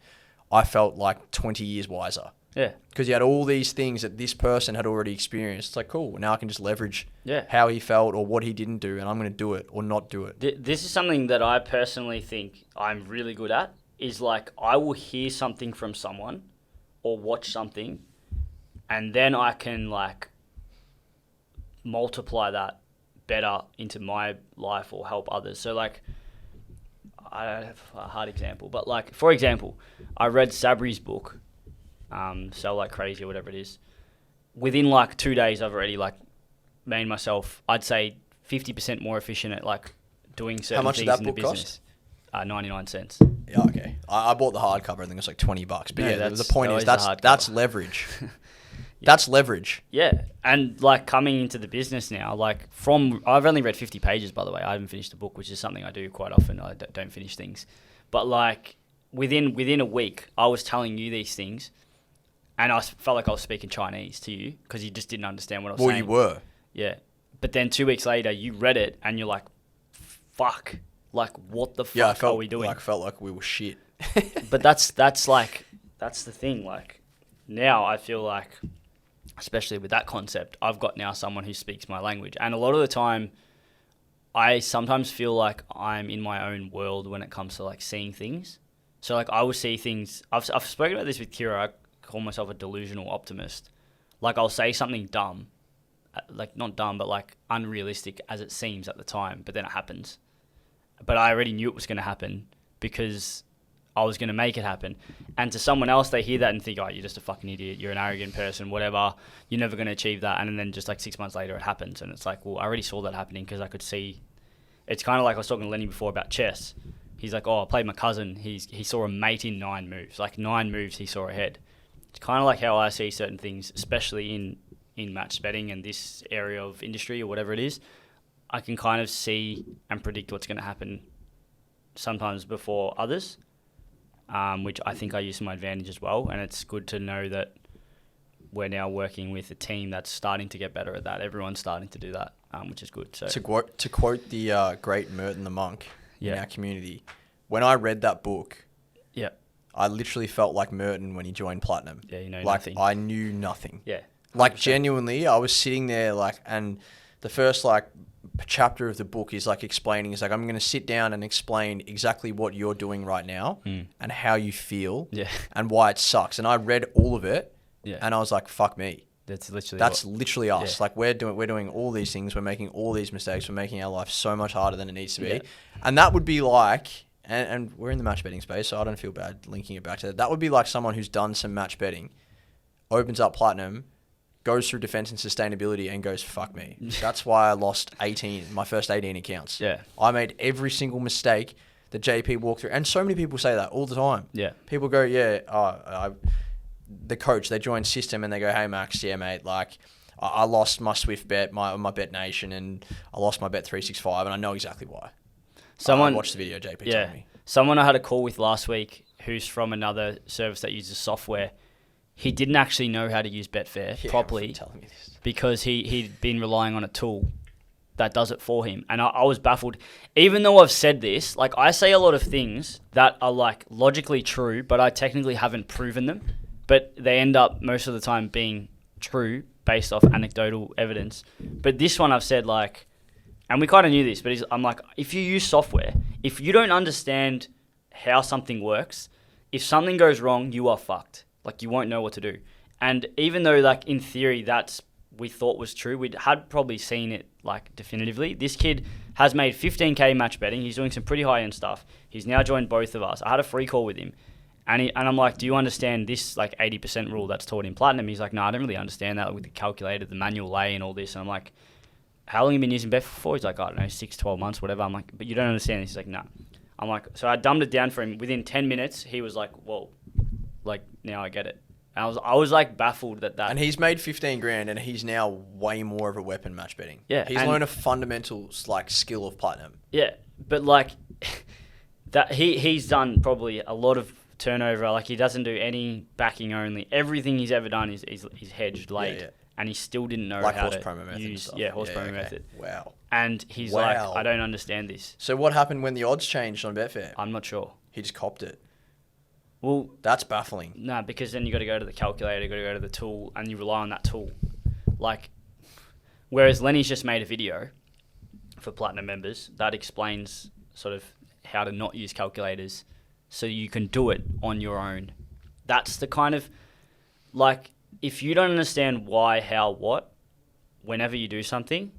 I felt like 20 years wiser. Yeah. Because you had all these things that this person had already experienced. It's like, cool, now I can just leverage how he felt or what he didn't do, and I'm going to do it or not do it. This is something that I personally think I'm really good at, is like I will hear something from someone or watch something, and then I can like multiply that better into my life or help others. So like, I don't have a hard example, but like, for example, I read Sabri's book, Sell Like Crazy or whatever it is. Within like 2 days, I've already like made myself, I'd say 50% more efficient at like doing certain things in the business. How much did that book cost? 99 cents. Yeah, okay. I bought the hardcover. I think it was like $20. But the point is that's leverage. That's leverage. Yeah, and like coming into the business now, like I've only read 50 pages, by the way. I haven't finished a book, which is something I do quite often. I don't finish things. But like within a week, I was telling you these things, and I felt like I was speaking Chinese to you because you just didn't understand what I was saying. Well, you were. Yeah. But then 2 weeks later, you read it, and you're like, fuck. Like, what the fuck are we doing? I felt like we were shit. But that's the thing. Like, now I feel like, especially with that concept, I've got now someone who speaks my language. And a lot of the time, I sometimes feel like I'm in my own world when it comes to, like, seeing things. So, like, I will see things... I've spoken about this with Kira. I call myself a delusional optimist. Like, I'll say something dumb. Like, not dumb, but, like, unrealistic as it seems at the time. But then it happens. But I already knew it was going to happen because I was going to make it happen. And to someone else, they hear that and think, oh, you're just a fucking idiot. You're an arrogant person, whatever. You're never going to achieve that. And then just like 6 months later, it happens. And it's like, well, I already saw that happening because I could see. It's kind of like I was talking to Lenny before about chess. He's like, oh, I played my cousin. He saw a mate in 9 moves. Like 9 moves he saw ahead. It's kind of like how I see certain things, especially in match betting and this area of industry or whatever it is. I can kind of see and predict what's going to happen sometimes before others, which I think I use to my advantage as well. And it's good to know that we're now working with a team that's starting to get better at that. Everyone's starting to do that, which is good. So To quote the great Merton the Monk in our community, when I read that book, yeah, I literally felt like Merton when he joined Platinum. Yeah, you know like, nothing. I knew nothing. Yeah. 100%. Like, genuinely, I was sitting there, like, and the first, like, chapter of the book is, like, explaining, it's like, I'm going to sit down and explain exactly what you're doing right now and how you feel and why it sucks. And I read all of it and I was like, fuck me. That's literally us. Yeah. Like, we're doing all these things. We're making all these mistakes. We're making our life so much harder than it needs to be. Yeah. And that would be like, and we're in the match betting space, so I don't feel bad linking it back to that. That would be like someone who's done some match betting, opens up Platinum, goes through defense and sustainability and goes, fuck me. That's why I lost my first 18 accounts. Yeah. I made every single mistake that JP walked through. And so many people say that all the time. Yeah. People go, the coach, they join system and they go, hey, Max, yeah, mate, like, I lost my Swift bet, my Bet Nation, and I lost my Bet 365, and I know exactly why. I watched the video, JP told me. Someone I had a call with last week who's from another service that uses software, he didn't actually know how to use Betfair properly Telling me this. because he'd been relying on a tool that does it for him. And I was baffled. Even though I've said this, like, I say a lot of things that are, like, logically true, but I technically haven't proven them. But they end up most of the time being true based off anecdotal evidence. But this one I've said, like, and we kind of knew this, but I'm like, if you use software, if you don't understand how something works, if something goes wrong, you are fucked. Like, you won't know what to do. And even though, like, in theory, we thought was true, we had probably seen it, like, definitively. This kid has made 15K match betting. He's doing some pretty high-end stuff. He's now joined both of us. I had a free call with him. And I'm like, do you understand this, like, 80% rule that's taught in Platinum? He's like, no, I don't really understand that with the calculator, the manual lay and all this. And I'm like, how long have you been using Betfair for? He's like, I don't know, 6, 12 months, whatever. I'm like, but you don't understand this. He's like, no. I'm like, so I dumbed it down for him. Within 10 minutes, he was like, whoa, like, now I get it. And I was like baffled that. And he's made 15 grand and he's now way more of a weapon match betting. Yeah. He's learned a fundamental, like, skill of Platinum. Yeah. But, like, that he's done probably a lot of turnover. Like, he doesn't do any backing only. Everything he's ever done is hedged late. Yeah. And he still didn't know like how horse to promo method use horse promo method. Wow. And he's like, I don't understand this. So what happened when the odds changed on Betfair? I'm not sure. He just copped it. Well, that's baffling. No, because then you got to go to the calculator, you got to go to the tool, and you rely on that tool. Like, whereas Lenny's just made a video for Platinum members that explains sort of how to not use calculators so you can do it on your own. That's the kind of, like, if you don't understand why, how, what, whenever you do something,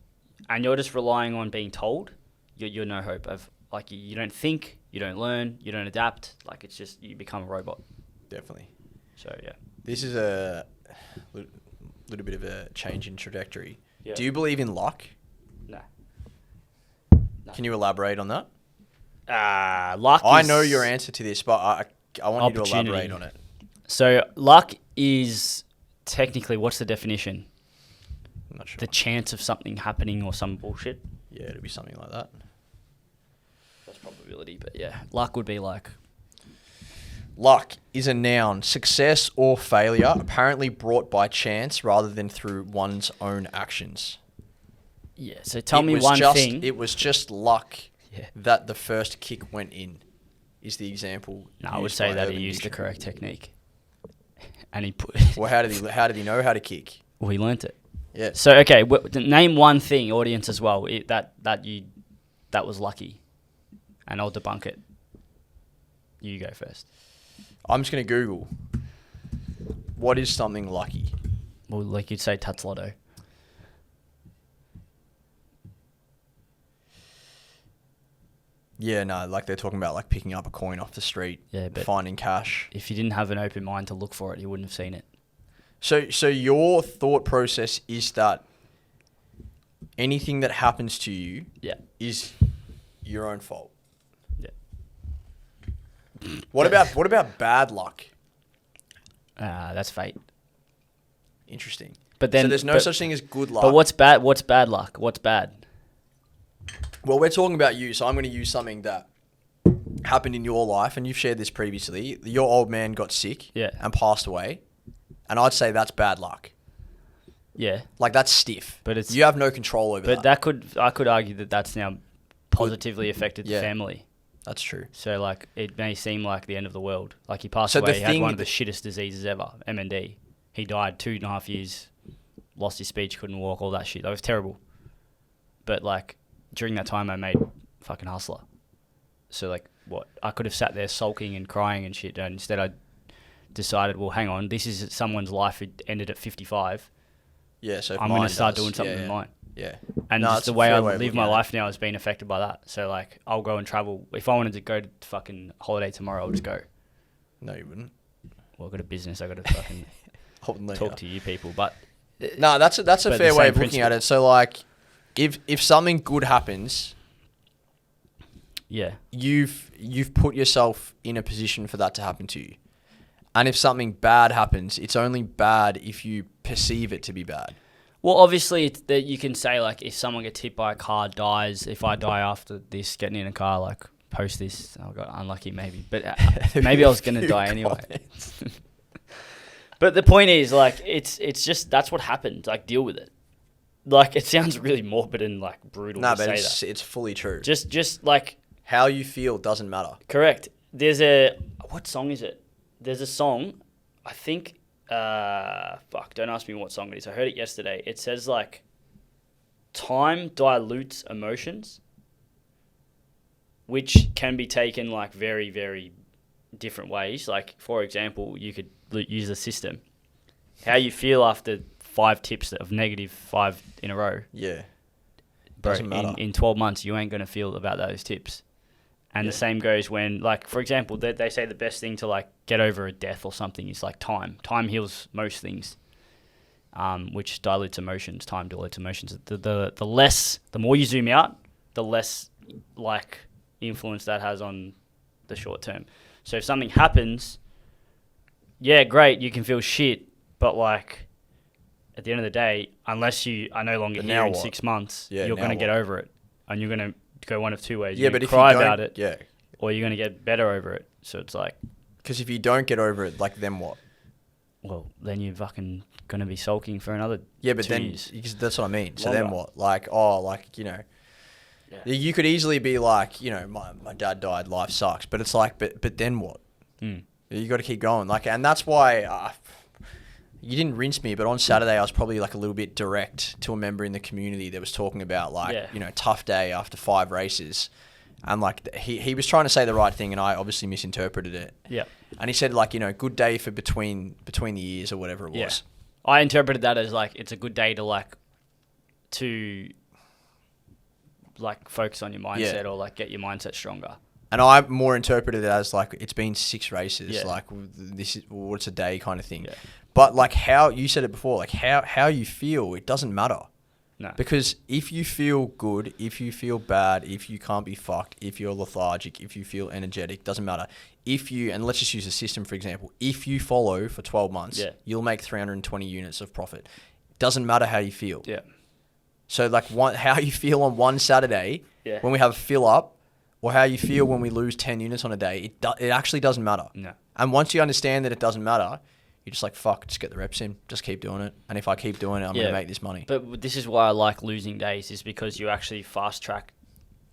and you're just relying on being told, you're no hope of, like, you don't think, you don't learn, you don't adapt. Like, it's just, you become a robot. Definitely. So, yeah. This is a little bit of a change in trajectory. Yeah. Do you believe in luck? No. Can you elaborate on that? Luck I know your answer to this, but I want you to opportunity. elaborate on it. So, luck is technically, what's the definition? I'm not sure. The chance of something happening or some bullshit? Yeah, it'd be something like that. That's probability, but yeah. Luck would be like... Luck is a noun. Success or failure apparently brought by chance rather than through one's own actions. Yeah, so tell me one thing. It was just luck that the first kick went in, is the example. No, I would say that he used the correct technique. And he put... Well, how did he know how to kick? Well, he learnt it. Yeah. So, okay, name one thing, audience as well, that was lucky. And I'll debunk it. You go first. I'm just going to Google. What is something lucky? Well, like you'd say Tuts Lotto. Yeah, no, like they're talking about like picking up a coin off the street, but finding cash. If you didn't have an open mind to look for it, you wouldn't have seen it. So your thought process is that anything that happens to you is your own fault. Yeah. What about bad luck? That's fate. Interesting. But then, so there's no such thing as good luck. But what's bad? What's bad luck? What's bad? Well, we're talking about you, so I'm going to use something that happened in your life, and you've shared this previously. Your old man got sick and passed away, And I'd say that's bad luck. Yeah. Like, that's stiff. But it's... You have no control over that. But I could argue that that's now positively affected the family. That's true. So, like, it may seem like the end of the world. Like, he passed away, he had one of the shittest diseases ever, MND. He died 2.5 years, lost his speech, couldn't walk, all that shit. That was terrible. But, like, during that time, I made fucking Hussla. So, like, what? I could have sat there sulking and crying and shit, and instead I decided, well, hang on, this is someone's life who ended at 55. Yeah, so I'm going to start doing something with mine. Yeah. And just the way I live my life now has been affected by that. So, like, I'll go and travel. If I wanted to go to fucking holiday tomorrow, I'll just go. No, you wouldn't. Well, I've got a business. I've got to fucking talk to you people. But no, that's a fair way of looking at it. So, like, if something good happens, yeah, you've put yourself in a position for that to happen to you. And if something bad happens, it's only bad if you perceive it to be bad. Well, obviously, it's that you can say, like, if someone gets hit by a car, dies, if I die after this, getting in a car, like, post this, I got unlucky maybe. But maybe I was going to die anyway. But the point is, like, it's just, that's what happened. Like, deal with it. Like, it sounds really morbid and, like, brutal to say that. It's fully true. Just, like... How you feel doesn't matter. Correct. What song is it? There's a song, I think... don't ask me what song it is. I heard it yesterday. It says, like, time dilutes emotions, which can be taken, like, very, very different ways. Like, for example, you could use a system. How you feel after 5 tips of -5 in a row. Yeah. Doesn't matter. In 12 months, you ain't going to feel about those tips. And the same goes when, like, for example, they say the best thing to, like, get over a death or something is, like, time. Time heals most things, which dilutes emotions. Time dilutes emotions. The more you zoom out, the less, like, influence that has on the short term. So if something happens, yeah, great, you can feel shit, but, like, at the end of the day, unless you are no longer here in 6 months, you're going to get over it, and you're going to go one of two ways. You're going to cry about it, or you're going to get better over it. So it's like... Because if you don't get over it, like, then what? Well, then you're fucking going to be sulking for another 2 years. Because that's what I mean. So Longer. then what? Like, you know... Yeah. You could easily be like, you know, my dad died, life sucks. But it's like, but then what? You got to keep going. Like, and that's why... you didn't rinse me, but on Saturday I was probably like a little bit direct to a member in the community that was talking about you know, tough day after 5 races. And like he was trying to say the right thing and I obviously misinterpreted it. Yeah. And he said like, you know, good day for between the years or whatever it was. I interpreted that as like, it's a good day to focus on your mindset or like get your mindset stronger. And I more interpreted it as like, it's been 6 races, like this is what's a day kind of thing. Yeah. But like how you said it before, like how you feel, it doesn't matter. No. Because if you feel good, if you feel bad, if you can't be fucked, if you're lethargic, if you feel energetic, doesn't matter. If you, and let's just use a system for example, if you follow for 12 months, you'll make 320 units of profit. Doesn't matter how you feel. Yeah. So like how you feel on one Saturday when we have a fill up, or how you feel when we lose 10 units on a day, it actually doesn't matter. No. And once you understand that it doesn't matter, you're just like, fuck, just get the reps in. Just keep doing it. And if I keep doing it, I'm going to make this money. But this is why I like losing days, is because you actually fast track.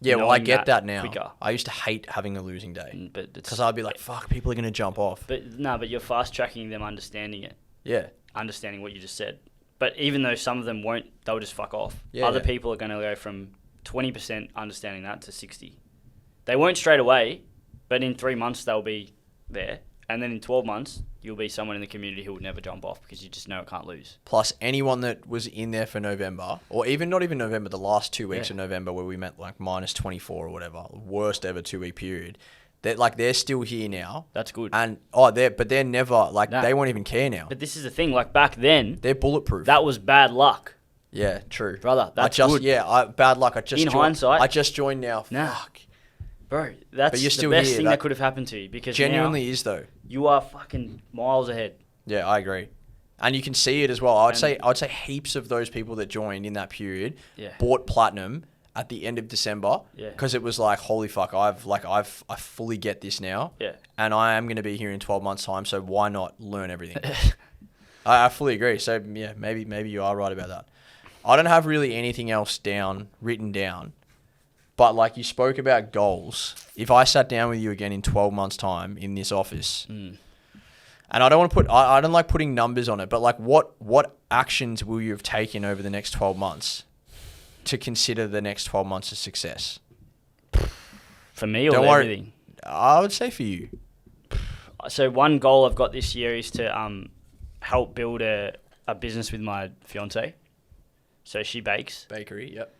Yeah, well, I get that now. Quicker. I used to hate having a losing day. Because I'd be like, fuck, people are going to jump off. But you're fast tracking them understanding it. Yeah. Understanding what you just said. But even though some of them won't, they'll just fuck off. Yeah, Other people are going to go from 20% understanding that to 60. They won't straight away, but in 3 months they'll be there. And then in 12 months, you'll be someone in the community who will never jump off because you just know it can't lose. Plus, anyone that was in there for November, or even not even November, the last 2 weeks of November where we met like -24 or whatever, worst ever 2-week period, they're still here now. That's good. And they're never they won't even care now. But this is the thing, like back then, they're bulletproof. That was bad luck. Yeah, true, brother. That's good. Yeah, bad luck. Hindsight, I just joined now. Fuck. Bro, that's the best thing that could have happened to you because genuinely now is though. You are fucking miles ahead. Yeah, I agree, and you can see it as well. I'd say heaps of those people that joined in that period bought platinum at the end of December because it was like, holy fuck, I fully get this now. Yeah, and I am going to be here in 12 months time, so why not learn everything? I fully agree. So yeah, maybe you are right about that. I don't have really anything else written down. But like you spoke about goals. If I sat down with you again in 12 months' time in this office, and I don't want to I don't like putting numbers on it, but like what actions will you have taken over the next 12 months to consider the next 12 months a success? For me or Don't everything? worry, I would say for you. So one goal I've got this year is to help build a business with my fiance. So she bakes. Bakery, yep.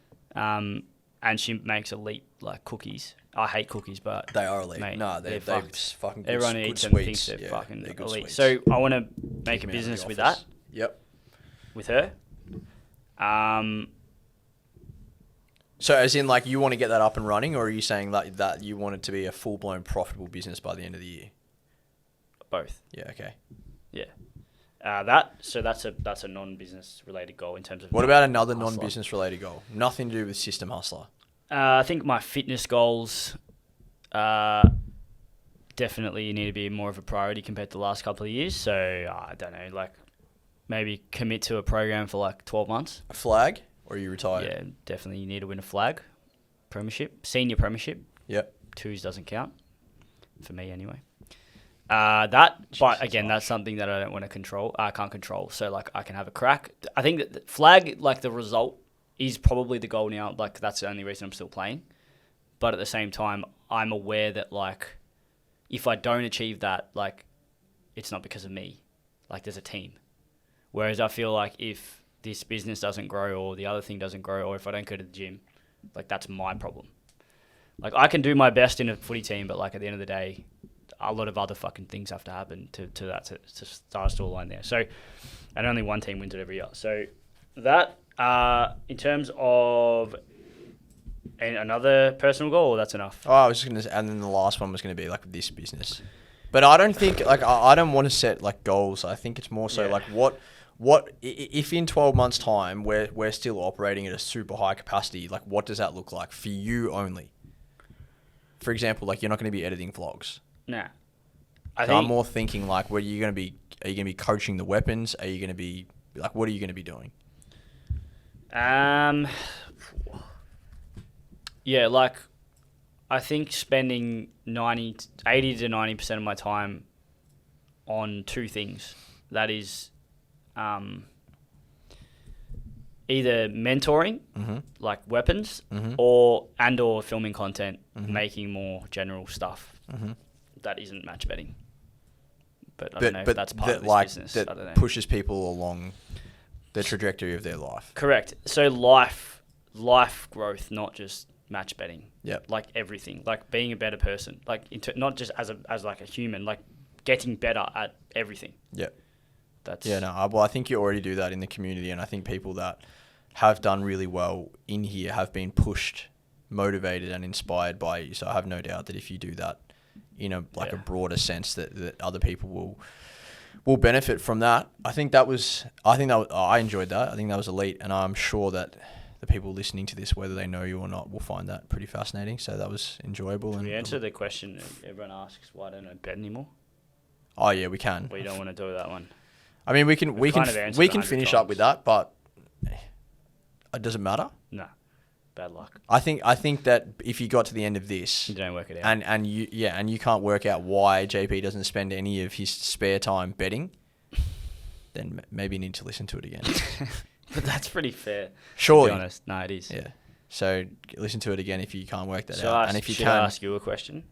And she makes elite like cookies. I hate cookies, but They are elite. mate, No, they're fucking good. Everyone good eats them, sweets. thinks they're Yeah, fucking they're good elite. sweets. So I want to make a Come out of business the with office. that, Yep. with her. So as in like you want to get that up and running, or are you saying that you want it to be a full-blown profitable business by the end of the year? Both. Yeah, okay. Yeah. That's a non-business related goal in terms of. What about another Hustler. non-business related goal? Nothing to do with System Hustler. I think my fitness goals definitely need to be more of a priority compared to the last couple of years. So I don't know, like maybe commit to a program for like 12 months. A flag, or are you retired? Yeah, definitely you need to win a flag, senior premiership. Yep. Twos doesn't count for me anyway. But again, that's something that I don't want to control. I can't control. So like I can have a crack. I think that the flag, like the result, is probably the goal now. Like that's the only reason I'm still playing. But at the same time, I'm aware that like if I don't achieve that, like it's not because of me. Like there's a team. Whereas I feel like if this business doesn't grow or the other thing doesn't grow, or if I don't go to the gym, like that's my problem. Like I can do my best in a footy team, but like at the end of the day, a lot of other fucking things have to happen to start to align there. So, and only one team wins it every year. So that, in terms of another personal goal, that's enough. Oh, I was just going to, and then the last one was going to be like this business. But I don't think, like, I don't want to set like goals. I think it's more so like what if in 12 months time we're still operating at a super high capacity, like what does that look like for you only? For example, like you're not going to be editing vlogs. Nah. I'm more thinking like, are you going to be coaching the weapons? Are you going to be like, what are you going to be doing? Yeah, like I think spending 80 to 90% of my time on two things. That is either mentoring, like weapons, or filming content, making more general stuff that isn't match betting. But I don't know if that's part of this business. That I don't know. pushes people along the trajectory of their life. Correct. So life growth, not just match betting. Yep. Like everything, like being a better person, like not just as like a human, like getting better at everything. Yep. Well, I think you already do that in the community, and I think people that have done really well in here have been pushed, motivated, and inspired by you. So I have no doubt that if you do that in a broader sense, that other people will benefit from that. I enjoyed that. I think that was elite, and I'm sure that the people listening to this, whether they know you or not, will find that pretty fascinating. So that was enjoyable. Can we answer the question everyone asks, why don't I bet anymore? Oh yeah, we can. We don't want to do that one. I mean, we can finish up with that, but it doesn't matter. No, bad luck. I think that if you got to the end of this, you don't work it out, and you can't work out why JP doesn't spend any of his spare time betting, then maybe you need to listen to it again. But that's pretty fair. Surely, to be honest, no, it is. Yeah. So listen to it again if you can't work that So out, and if you should can, I ask you a question?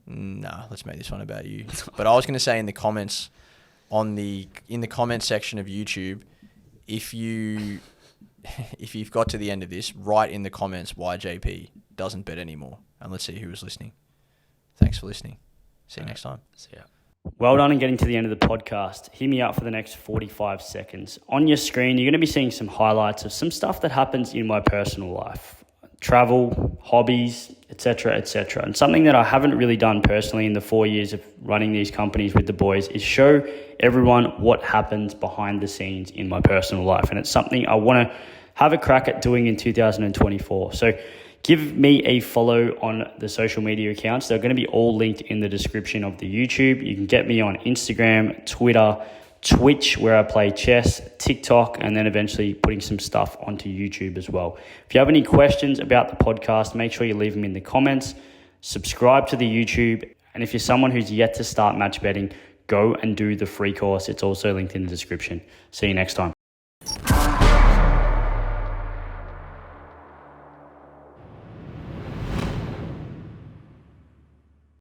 No, let's make this one about you. But I was going to say in the comments, in the comment section of YouTube, if you've got to the end of this, write in the comments why JP doesn't bet anymore, and let's see who was listening. Thanks for listening. See you next time. See ya. Well done in getting to the end of the podcast. Hear me out for the next 45 seconds. On your screen, you're going to be seeing some highlights of some stuff that happens in my personal life. Travel, hobbies, etc., etc. And something that I haven't really done personally in the 4 years of running these companies with the boys is show everyone what happens behind the scenes in my personal life. And it's something I want to have a crack at doing in 2024. So give me a follow on the social media accounts. They're going to be all linked in the description of the YouTube. You can get me on Instagram, Twitter, Twitch, where I play chess, TikTok, and then eventually putting some stuff onto YouTube as well. If you have any questions about the podcast, make sure you leave them in the comments. Subscribe to the YouTube. And if you're someone who's yet to start match betting, go and do the free course. It's also linked in the description. See you next time.